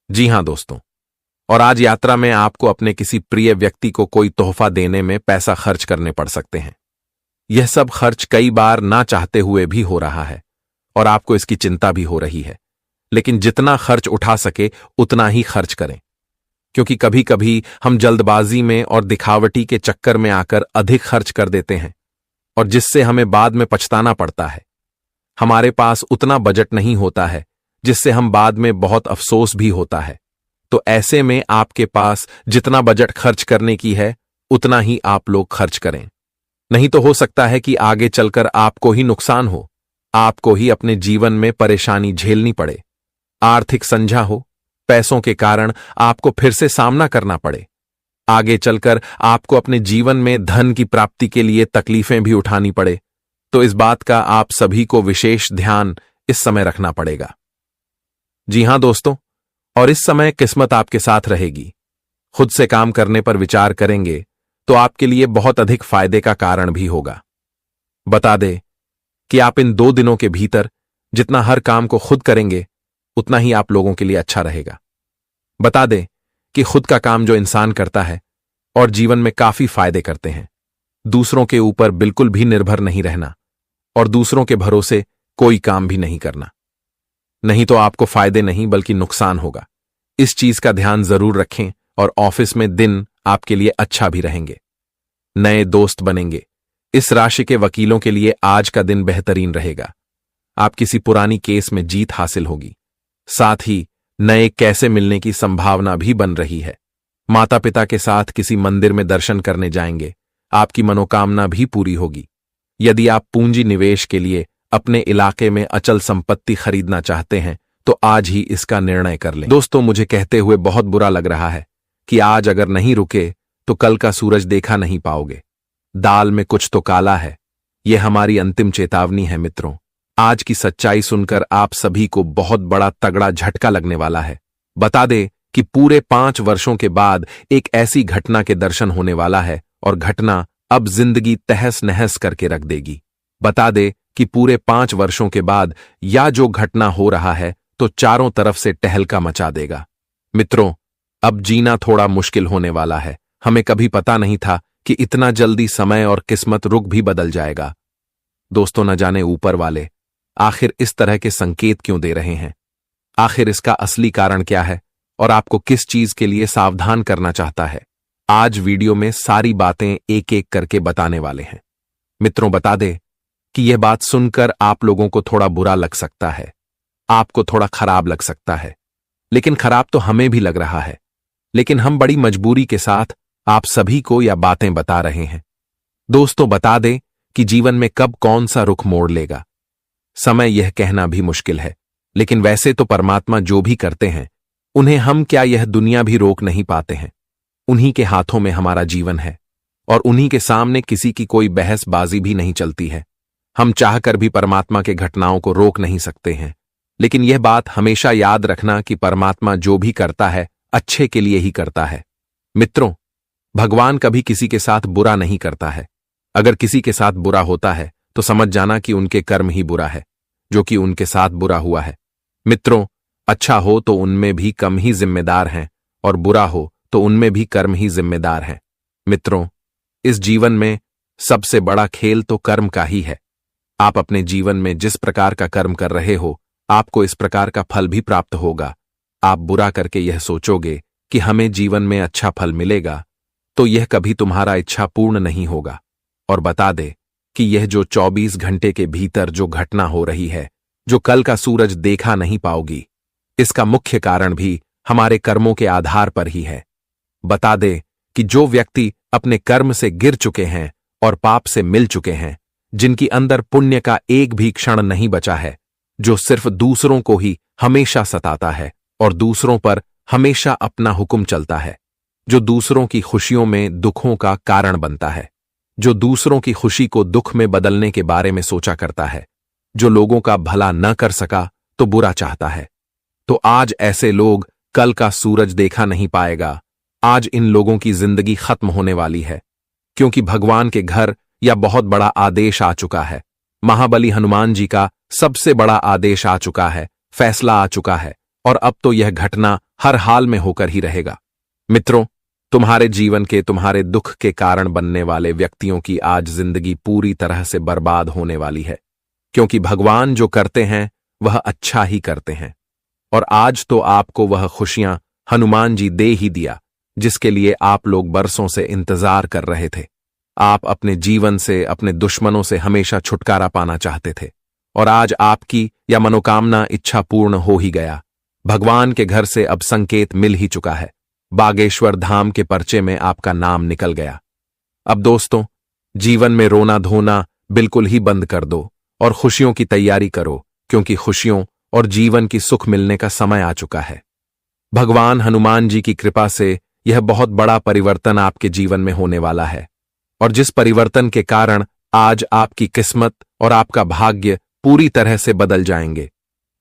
जी हां दोस्तों, और आज यात्रा में आपको अपने किसी प्रिय व्यक्ति को कोई तोहफा देने में पैसा खर्च करने पड़ सकते हैं। यह सब खर्च कई बार ना चाहते हुए भी हो रहा है और आपको इसकी चिंता भी हो रही है, लेकिन जितना खर्च उठा सके उतना ही खर्च करें, क्योंकि कभी कभी हम जल्दबाजी में और दिखावटी के चक्कर में आकर अधिक खर्च कर देते हैं, और जिससे हमें बाद में पछताना पड़ता है। हमारे पास उतना बजट नहीं होता है, जिससे हम बाद में बहुत अफसोस भी होता है। तो ऐसे में आपके पास जितना बजट खर्च करने की है, उतना ही आप लोग खर्च करें। नहीं तो हो सकता है कि आगे चलकर आपको ही नुकसान हो, आपको ही अपने जीवन में परेशानी झेलनी पड़े। आर्थिक संझा हो, पैसों के कारण आपको फिर से सामना करना पड़े। आगे चलकर आपको अपने जीवन में धन की प्राप्ति के लिए तकलीफें भी उठानी पड़े, तो इस बात का आप सभी को विशेष ध्यान इस समय रखना पड़ेगा। जी हां दोस्तों, और इस समय किस्मत आपके साथ रहेगी। खुद से काम करने पर विचार करेंगे तो आपके लिए बहुत अधिक फायदे का कारण भी होगा। बता दे कि आप इन 2 दिनों के भीतर जितना हर काम को खुद करेंगे उतना ही आप लोगों के लिए अच्छा रहेगा। बता दे कि खुद का काम जो इंसान करता है और जीवन में काफी फायदे करते हैं, दूसरों के ऊपर बिल्कुल भी निर्भर नहीं रहना और दूसरों के भरोसे कोई काम भी नहीं करना, नहीं तो आपको फायदे नहीं बल्कि नुकसान होगा। इस चीज का ध्यान जरूर रखें और ऑफिस में दिन आपके लिए अच्छा भी रहेंगे। नए दोस्त बनेंगे। इस राशि के वकीलों के लिए आज का दिन बेहतरीन रहेगा। आप किसी पुरानी केस में जीत हासिल होगी। साथ ही नए कैसे मिलने की संभावना भी बन रही है। माता पिता के साथ किसी मंदिर में दर्शन करने जाएंगे। आपकी मनोकामना भी पूरी होगी। यदि आप पूंजी निवेश के लिए अपने इलाके में अचल संपत्ति खरीदना चाहते हैं तो आज ही इसका निर्णय कर लें। दोस्तों, मुझे कहते हुए बहुत बुरा लग रहा है कि आज अगर नहीं रुके तो कल का सूरज देखा नहीं पाओगे। दाल में कुछ तो काला है। यह हमारी अंतिम चेतावनी है मित्रों। आज की सच्चाई सुनकर आप सभी को बहुत बड़ा तगड़ा झटका लगने वाला है। बता दे कि पूरे 5 वर्षों के बाद एक ऐसी घटना के दर्शन होने वाला है और घटना अब जिंदगी तहस नहस करके रख देगी। बता दे कि पूरे 5 वर्षों के बाद या जो घटना हो रहा है तो चारों तरफ से टहलका मचा देगा। मित्रों, अब जीना थोड़ा मुश्किल होने वाला है। हमें कभी पता नहीं था कि इतना जल्दी समय और किस्मत रुख भी बदल जाएगा। दोस्तों, न जाने ऊपर वाले आखिर इस तरह के संकेत क्यों दे रहे हैं। आखिर इसका असली कारण क्या है और आपको किस चीज के लिए सावधान करना चाहता है। आज वीडियो में सारी बातें एक एक करके बताने वाले हैं। मित्रों, बता दे कि यह बात सुनकर आप लोगों को थोड़ा बुरा लग सकता है, आपको थोड़ा खराब लग सकता है, लेकिन खराब तो हमें भी लग रहा है। लेकिन हम बड़ी मजबूरी के साथ आप सभी को यह बातें बता रहे हैं। दोस्तों, बता दे कि जीवन में कब कौन सा रुख मोड़ लेगा, समय यह कहना भी मुश्किल है। लेकिन वैसे तो परमात्मा जो भी करते हैं उन्हें हम क्या यह दुनिया भी रोक नहीं पाते हैं। उन्हीं के हाथों में हमारा जीवन है और उन्हीं के सामने किसी की कोई बहसबाजी भी नहीं चलती है। हम चाहकर भी परमात्मा के घटनाओं को रोक नहीं सकते हैं। लेकिन यह बात हमेशा याद रखना कि परमात्मा जो भी करता है अच्छे के लिए ही करता है। मित्रों, भगवान कभी किसी के साथ बुरा नहीं करता है। अगर किसी के साथ बुरा होता है तो समझ जाना कि उनके कर्म ही बुरा है जो कि उनके साथ बुरा हुआ है। मित्रों, अच्छा हो तो उनमें भी कम ही जिम्मेदार हैं और बुरा हो तो उनमें भी कर्म ही जिम्मेदार हैं। मित्रों, इस जीवन में सबसे बड़ा खेल तो कर्म का ही है। आप अपने जीवन में जिस प्रकार का कर्म कर रहे हो आपको इस प्रकार का फल भी प्राप्त होगा। आप बुरा करके यह सोचोगे कि हमें जीवन में अच्छा फल मिलेगा तो यह कभी तुम्हारा इच्छा पूर्ण नहीं होगा। और बता दे कि यह जो 24 घंटे के भीतर जो घटना हो रही है, जो कल का सूरज देखा नहीं पाओगी, इसका मुख्य कारण भी हमारे कर्मों के आधार पर ही है। बता दे कि जो व्यक्ति अपने कर्म से गिर चुके हैं और पाप से मिल चुके हैं, जिनकी अंदर पुण्य का एक भी क्षण नहीं बचा है, जो सिर्फ दूसरों को ही हमेशा सताता है और दूसरों पर हमेशा अपना हुक्म चलता है, जो दूसरों की खुशियों में दुखों का कारण बनता है, जो दूसरों की खुशी को दुख में बदलने के बारे में सोचा करता है, जो लोगों का भला न कर सका तो बुरा चाहता है, तो आज ऐसे लोग कल का सूरज देखा नहीं पाएगा। आज इन लोगों की जिंदगी खत्म होने वाली है, क्योंकि भगवान के घर या बहुत बड़ा आदेश आ चुका है। महाबली हनुमान जी का सबसे बड़ा आदेश आ चुका है, फैसला आ चुका है और अब तो यह घटना हर हाल में होकर ही रहेगा। मित्रों, तुम्हारे जीवन के तुम्हारे दुख के कारण बनने वाले व्यक्तियों की आज जिंदगी पूरी तरह से बर्बाद होने वाली है, क्योंकि भगवान जो करते हैं वह अच्छा ही करते हैं। और आज तो आपको वह खुशियां हनुमान जी दे ही दिया जिसके लिए आप लोग बरसों से इंतजार कर रहे थे। आप अपने जीवन से, अपने दुश्मनों से हमेशा छुटकारा पाना चाहते थे और आज आपकी या मनोकामना इच्छा पूर्ण हो ही गया। भगवान के घर से अब संकेत मिल ही चुका है। बागेश्वर धाम के पर्चे में आपका नाम निकल गया। अब दोस्तों, जीवन में रोना धोना बिल्कुल ही बंद कर दो और खुशियों की तैयारी करो, क्योंकि खुशियों और जीवन की सुख मिलने का समय आ चुका है। भगवान हनुमान जी की कृपा से यह बहुत बड़ा परिवर्तन आपके जीवन में होने वाला है, और जिस परिवर्तन के कारण आज आपकी किस्मत और आपका भाग्य पूरी तरह से बदल जाएंगे।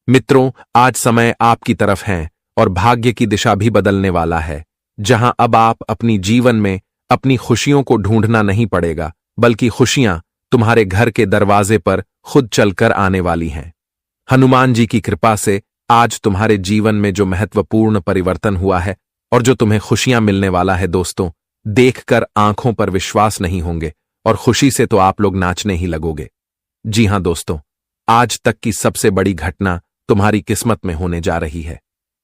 मित्रों, आज समय आपकी तरफ है और भाग्य की दिशा भी बदलने वाला है, जहां अब आप अपनी जीवन में अपनी खुशियों को ढूंढना नहीं पड़ेगा, बल्कि खुशियां तुम्हारे घर के दरवाजे पर खुद चलकर आने वाली हैं। हनुमान जी की कृपा से आज तुम्हारे जीवन में जो महत्वपूर्ण परिवर्तन हुआ है और जो तुम्हें खुशियां मिलने वाला है दोस्तों, देखकर आंखों पर विश्वास नहीं होंगे और खुशी से तो आप लोग नाचने ही लगोगे। जी हां दोस्तों, आज तक की सबसे बड़ी घटना तुम्हारी किस्मत में होने जा रही है।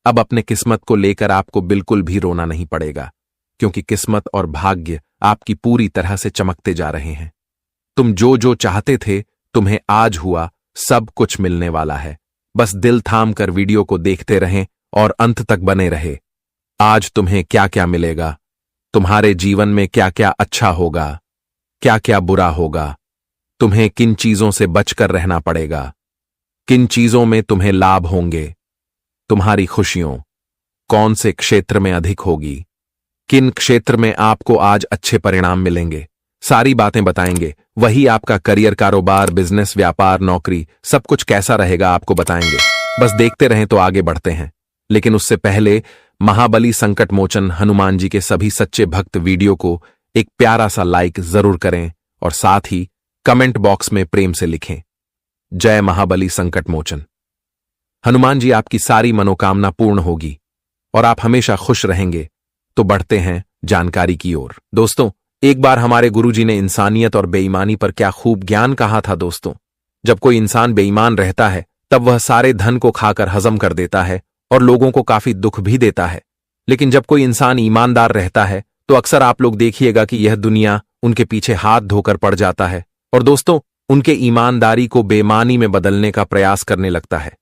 अब अपने किस्मत को लेकर आपको बिल्कुल भी रोना नहीं पड़ेगा, क्योंकि किस्मत और भाग्य आपकी पूरी तरह से चमकते जा रहे हैं। तुम जो जो चाहते थे तुम्हें आज हुआ, सब कुछ मिलने वाला है। बस दिल थाम कर वीडियो को देखते रहें और अंत तक बने रहे। आज तुम्हें क्या क्या मिलेगा, तुम्हारे जीवन में क्या क्या अच्छा होगा, क्या क्या बुरा होगा, तुम्हें किन चीजों से बचकर रहना पड़ेगा, किन चीजों में तुम्हें लाभ होंगे, तुम्हारी खुशियों कौन से क्षेत्र में अधिक होगी, किन क्षेत्र में आपको आज अच्छे परिणाम मिलेंगे, सारी बातें बताएंगे। वही आपका करियर, कारोबार, बिजनेस, व्यापार, नौकरी, सब कुछ कैसा रहेगा आपको बताएंगे। बस देखते रहें तो आगे बढ़ते हैं। लेकिन उससे पहले महाबली संकट मोचन हनुमान जी के सभी सच्चे भक्त वीडियो को एक प्यारा सा लाइक जरूर करें और साथ ही कमेंट बॉक्स में प्रेम से लिखें, जय महाबली संकट मोचन। हनुमान जी आपकी सारी मनोकामना पूर्ण होगी और आप हमेशा खुश रहेंगे। तो बढ़ते हैं जानकारी की ओर। दोस्तों, एक बार हमारे गुरुजी ने इंसानियत और बेईमानी पर क्या खूब ज्ञान कहा था। दोस्तों, जब कोई इंसान बेईमान रहता है तब वह सारे धन को खाकर हजम कर देता है और लोगों को काफी दुख भी देता है। लेकिन जब कोई इंसान ईमानदार रहता है तो अक्सर आप लोग देखिएगा कि यह दुनिया उनके पीछे हाथ धोकर पड़ जाता है और दोस्तों उनके ईमानदारी को बेईमानी में बदलने का प्रयास करने लगता है।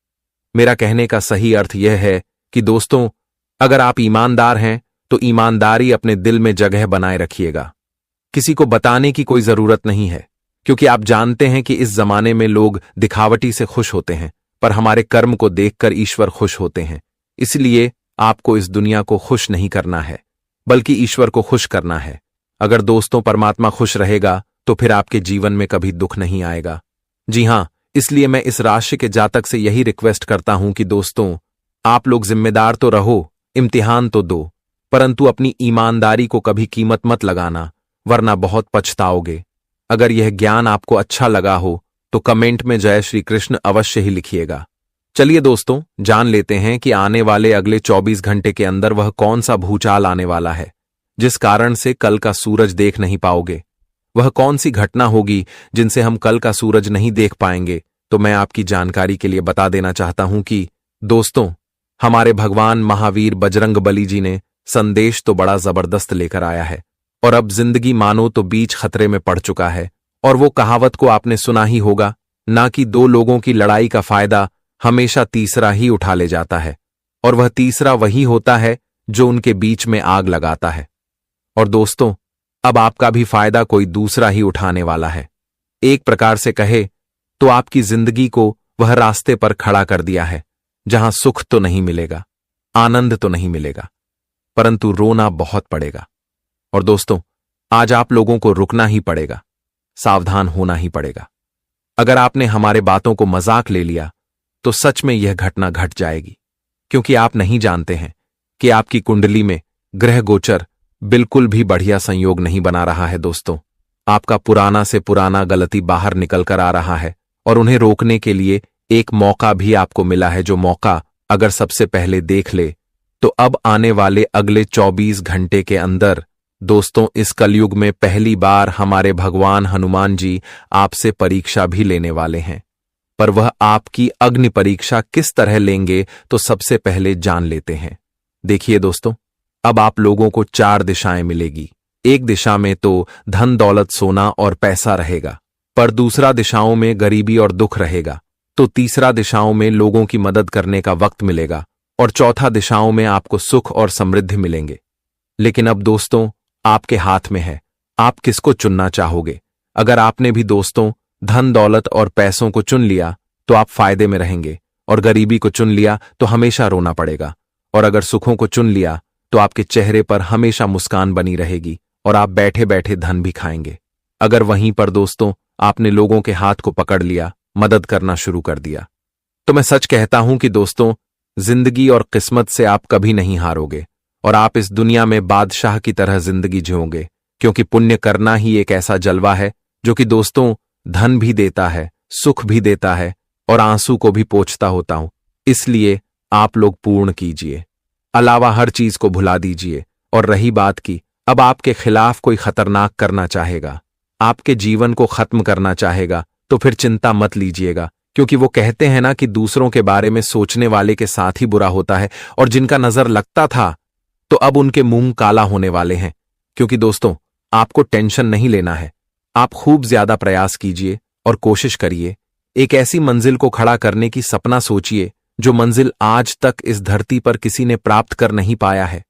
मेरा कहने का सही अर्थ यह है कि दोस्तों, अगर आप ईमानदार हैं तो ईमानदारी अपने दिल में जगह बनाए रखिएगा। किसी को बताने की कोई जरूरत नहीं है, क्योंकि आप जानते हैं कि इस जमाने में लोग दिखावटी से खुश होते हैं, पर हमारे कर्म को देखकर ईश्वर खुश होते हैं। इसलिए आपको इस दुनिया को खुश नहीं करना है, बल्कि ईश्वर को खुश करना है। अगर दोस्तों परमात्मा खुश रहेगा तो फिर आपके जीवन में कभी दुख नहीं आएगा। जी हां, इसलिए मैं इस राशि के जातक से यही रिक्वेस्ट करता हूं कि दोस्तों, आप लोग जिम्मेदार तो रहो, इम्तिहान तो दो, परंतु अपनी ईमानदारी को कभी कीमत मत लगाना, वरना बहुत पछताओगे। अगर यह ज्ञान आपको अच्छा लगा हो तो कमेंट में जय श्री कृष्ण अवश्य ही लिखिएगा। चलिए दोस्तों, जान लेते हैं कि आने वाले अगले 24 घंटे के अंदर वह कौन सा भूचाल आने वाला है जिस कारण से कल का सूरज देख नहीं पाओगे। वह कौन सी घटना होगी जिनसे हम कल का सूरज नहीं देख पाएंगे। तो मैं आपकी जानकारी के लिए बता देना चाहता हूं कि दोस्तों, हमारे भगवान महावीर बजरंगबली जी ने संदेश तो बड़ा जबरदस्त लेकर आया है और अब जिंदगी मानो तो बीच खतरे में पड़ चुका है। और वो कहावत को आपने सुना ही होगा, ना कि दो लोगों की लड़ाई का फायदा हमेशा तीसरा ही उठा ले जाता है, और वह तीसरा वही होता है जो उनके बीच में आग लगाता है। और दोस्तों, अब आपका भी फायदा कोई दूसरा ही उठाने वाला है। एक प्रकार से कहे तो आपकी जिंदगी को वह रास्ते पर खड़ा कर दिया है जहां सुख तो नहीं मिलेगा, आनंद तो नहीं मिलेगा, परंतु रोना बहुत पड़ेगा। और दोस्तों, आज आप लोगों को रुकना ही पड़ेगा, सावधान होना ही पड़ेगा। अगर आपने हमारे बातों को मजाक ले लिया तो सच में यह घटना घट जाएगी, क्योंकि आप नहीं जानते हैं कि आपकी कुंडली में ग्रह गोचर बिल्कुल भी बढ़िया संयोग नहीं बना रहा है। दोस्तों, आपका पुराना से पुराना गलती बाहर निकल कर आ रहा है और उन्हें रोकने के लिए एक मौका भी आपको मिला है, जो मौका अगर सबसे पहले देख ले तो अब आने वाले अगले 24 घंटे के अंदर दोस्तों, इस कलयुग में पहली बार हमारे भगवान हनुमान जी आपसे परीक्षा भी लेने वाले हैं। पर वह आपकी अग्नि परीक्षा किस तरह लेंगे तो सबसे पहले जान लेते हैं। देखिए दोस्तों, अब आप लोगों को 4 दिशाएं मिलेगी। एक दिशा में तो धन दौलत सोना और पैसा रहेगा, पर दूसरा दिशाओं में गरीबी और दुख रहेगा, तो तीसरा दिशाओं में लोगों की मदद करने का वक्त मिलेगा, और चौथा दिशाओं में आपको सुख और समृद्धि मिलेंगे। लेकिन अब दोस्तों, आपके हाथ में है, आप किसको चुनना चाहोगे। अगर आपने भी दोस्तों धन दौलत और पैसों को चुन लिया तो आप फायदे में रहेंगे, और गरीबी को चुन लिया तो हमेशा रोना पड़ेगा। और अगर सुखों को चुन लिया तो आपके चेहरे पर हमेशा मुस्कान बनी रहेगी और आप बैठे बैठे धन भी खाएंगे। अगर वहीं पर दोस्तों आपने लोगों के हाथ को पकड़ लिया, मदद करना शुरू कर दिया, तो मैं सच कहता हूं कि दोस्तों जिंदगी और किस्मत से आप कभी नहीं हारोगे और आप इस दुनिया में बादशाह की तरह जिंदगी जियोगे, क्योंकि पुण्य करना ही एक ऐसा जलवा है जो कि दोस्तों धन भी देता है, सुख भी देता है और आंसू को भी पोंछता होता हूं। इसलिए आप लोग पूर्ण कीजिए, अलावा हर चीज को भुला दीजिए। और रही बात की अब आपके खिलाफ कोई खतरनाक करना चाहेगा, आपके जीवन को खत्म करना चाहेगा, तो फिर चिंता मत लीजिएगा, क्योंकि वो कहते हैं ना कि दूसरों के बारे में सोचने वाले के साथ ही बुरा होता है, और जिनका नजर लगता था तो अब उनके मुंह काला होने वाले हैं। क्योंकि दोस्तों आपको टेंशन नहीं लेना है, आप खूब ज्यादा प्रयास कीजिए और कोशिश करिए, एक ऐसी मंजिल को खड़ा करने की सपना सोचिए जो मंजिल आज तक इस धरती पर किसी ने प्राप्त कर नहीं पाया है।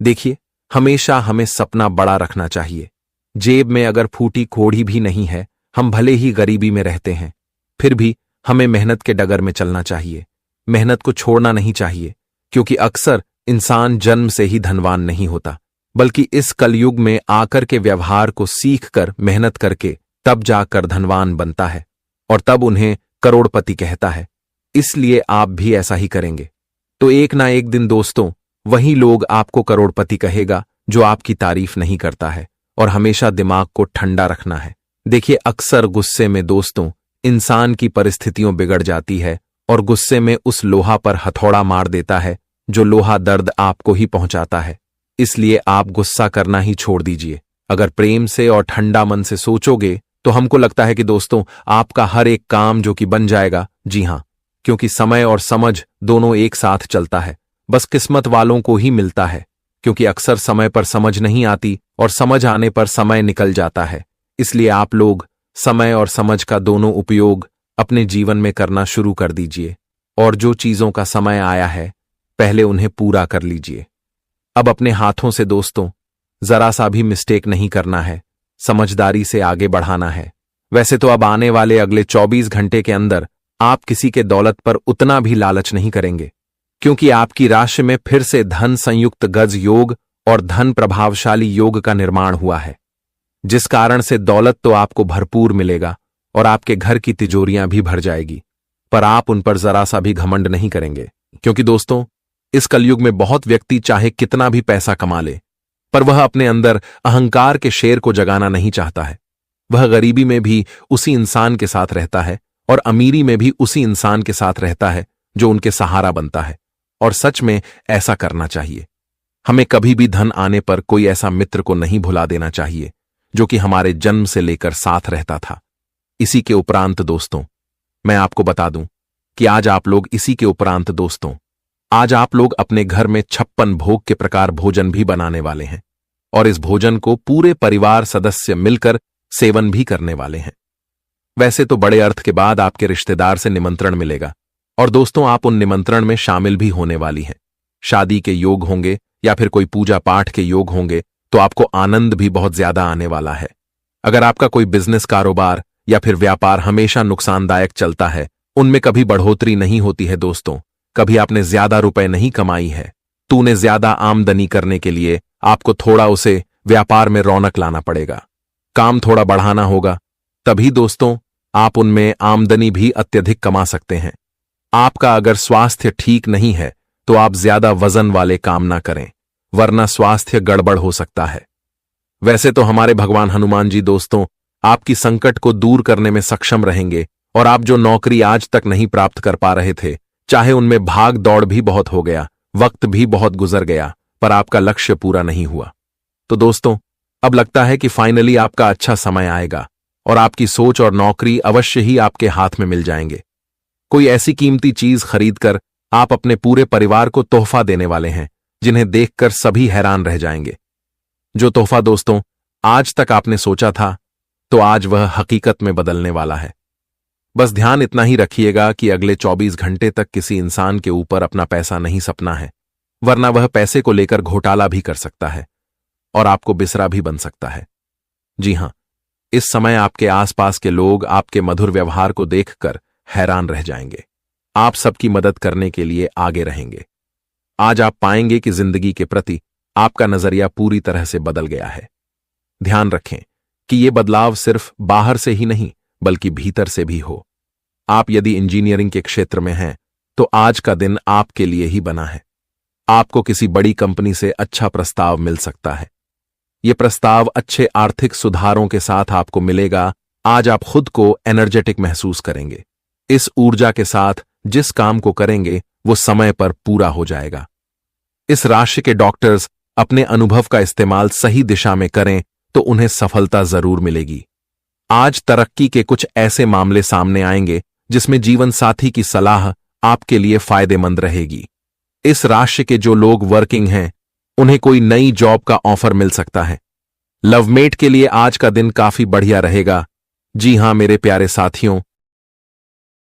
देखिए, हमेशा हमें सपना बड़ा रखना चाहिए। जेब में अगर फूटी कोड़ी भी नहीं है, हम भले ही गरीबी में रहते हैं, फिर भी हमें मेहनत के डगर में चलना चाहिए, मेहनत को छोड़ना नहीं चाहिए, क्योंकि अक्सर इंसान जन्म से ही धनवान नहीं होता, बल्कि इस कलयुग में आकर के व्यवहार को सीख कर मेहनत करके तब जाकर धनवान बनता है और तब उन्हें करोड़पति कहता है। इसलिए आप भी ऐसा ही करेंगे तो एक ना एक दिन दोस्तों वही लोग आपको करोड़पति कहेगा जो आपकी तारीफ नहीं करता है। और हमेशा दिमाग को ठंडा रखना है। देखिए, अक्सर गुस्से में दोस्तों इंसान की परिस्थितियों बिगड़ जाती है और गुस्से में उस लोहा पर हथौड़ा मार देता है जो लोहा दर्द आपको ही पहुंचाता है। इसलिए आप गुस्सा करना ही छोड़ दीजिए। अगर प्रेम से और ठंडा मन से सोचोगे तो हमको लगता है कि दोस्तों आपका हर एक काम जो कि बन जाएगा। जी हां, क्योंकि समय और समझ दोनों एक साथ चलता है, बस किस्मत वालों को ही मिलता है, क्योंकि अक्सर समय पर समझ नहीं आती और समझ आने पर समय निकल जाता है। इसलिए आप लोग समय और समझ का दोनों उपयोग अपने जीवन में करना शुरू कर दीजिए और जो चीजों का समय आया है पहले उन्हें पूरा कर लीजिए। अब अपने हाथों से दोस्तों जरा सा भी मिस्टेक नहीं करना है, समझदारी से आगे बढ़ाना है। वैसे तो अब आने वाले अगले 24 घंटे के अंदर आप किसी के दौलत पर उतना भी लालच नहीं करेंगे, क्योंकि आपकी राशि में फिर से धन संयुक्त गज योग और धन प्रभावशाली योग का निर्माण हुआ है, जिस कारण से दौलत तो आपको भरपूर मिलेगा और आपके घर की तिजोरियां भी भर जाएगी। पर आप उन पर जरा सा भी घमंड नहीं करेंगे, क्योंकि दोस्तों इस कलयुग में बहुत व्यक्ति चाहे कितना भी पैसा कमा ले, पर वह अपने अंदर अहंकार के शेर को जगाना नहीं चाहता है। वह गरीबी में भी उसी इंसान के साथ रहता है और अमीरी में भी उसी इंसान के साथ रहता है जो उनके सहारा बनता है। और सच में ऐसा करना चाहिए। हमें कभी भी धन आने पर कोई ऐसा मित्र को नहीं भुला देना चाहिए जो कि हमारे जन्म से लेकर साथ रहता था। इसी के उपरांत दोस्तों मैं आपको बता दूं कि आज आप लोग आज आप लोग अपने घर में 56 भोग के प्रकार भोजन भी बनाने वाले हैं और इस भोजन को पूरे परिवार सदस्य मिलकर सेवन भी करने वाले हैं। वैसे तो बड़े अर्थ के बाद आपके रिश्तेदार से निमंत्रण मिलेगा और दोस्तों आप उन निमंत्रण में शामिल भी होने वाली हैं। शादी के योग होंगे या फिर कोई पूजा पाठ के योग होंगे तो आपको आनंद भी बहुत ज्यादा आने वाला है। अगर आपका कोई बिजनेस कारोबार या फिर व्यापार हमेशा नुकसानदायक चलता है, उनमें कभी बढ़ोतरी नहीं होती है दोस्तों, कभी आपने ज्यादा रुपए नहीं कमाई है, तो उन्हें ज्यादा आमदनी करने के लिए आपको थोड़ा उसे व्यापार में रौनक लाना पड़ेगा, काम थोड़ा बढ़ाना होगा, तभी दोस्तों आप उनमें आमदनी भी अत्यधिक कमा सकते हैं। आपका अगर स्वास्थ्य ठीक नहीं है तो आप ज्यादा वजन वाले काम ना करें, वरना स्वास्थ्य गड़बड़ हो सकता है। वैसे तो हमारे भगवान हनुमान जी दोस्तों आपकी संकट को दूर करने में सक्षम रहेंगे और आप जो नौकरी आज तक नहीं प्राप्त कर पा रहे थे, चाहे उनमें भाग दौड़ भी बहुत हो गया, वक्त भी बहुत गुजर गया, पर आपका लक्ष्य पूरा नहीं हुआ, तो दोस्तों अब लगता है कि फाइनली आपका अच्छा समय आएगा और आपकी सोच और नौकरी अवश्य ही आपके हाथ में मिल जाएंगे। कोई ऐसी कीमती चीज खरीदकर आप अपने पूरे परिवार को तोहफा देने वाले हैं जिन्हें देखकर सभी हैरान रह जाएंगे। जो तोहफा दोस्तों आज तक आपने सोचा था, तो आज वह हकीकत में बदलने वाला है। बस ध्यान इतना ही रखिएगा कि अगले 24 घंटे तक किसी इंसान के ऊपर अपना पैसा नहीं सपना है, वरना वह पैसे को लेकर घोटाला भी कर सकता है और आपको बिसरा भी बन सकता है। जी हां, इस समय आपके आसपास के लोग आपके मधुर व्यवहार को देखकर हैरान रह जाएंगे। आप सबकी मदद करने के लिए आगे रहेंगे। आज आप पाएंगे कि जिंदगी के प्रति आपका नजरिया पूरी तरह से बदल गया है। ध्यान रखें कि ये बदलाव सिर्फ बाहर से ही नहीं बल्कि भीतर से भी हो। आप यदि इंजीनियरिंग के क्षेत्र में हैं तो आज का दिन आपके लिए ही बना है। आपको किसी बड़ी कंपनी से अच्छा प्रस्ताव मिल सकता है। यह प्रस्ताव अच्छे आर्थिक सुधारों के साथ आपको मिलेगा। आज आप खुद को एनर्जेटिक महसूस करेंगे। इस ऊर्जा के साथ जिस काम को करेंगे वो समय पर पूरा हो जाएगा। इस राशि के डॉक्टर्स अपने अनुभव का इस्तेमाल सही दिशा में करें तो उन्हें सफलता जरूर मिलेगी। आज तरक्की के कुछ ऐसे मामले सामने आएंगे जिसमें जीवन साथी की सलाह आपके लिए फायदेमंद रहेगी। इस राशि के जो लोग वर्किंग हैं उन्हें कोई नई जॉब का ऑफर मिल सकता है। लवमेट के लिए आज का दिन काफी बढ़िया रहेगा। जी हां मेरे प्यारे साथियों,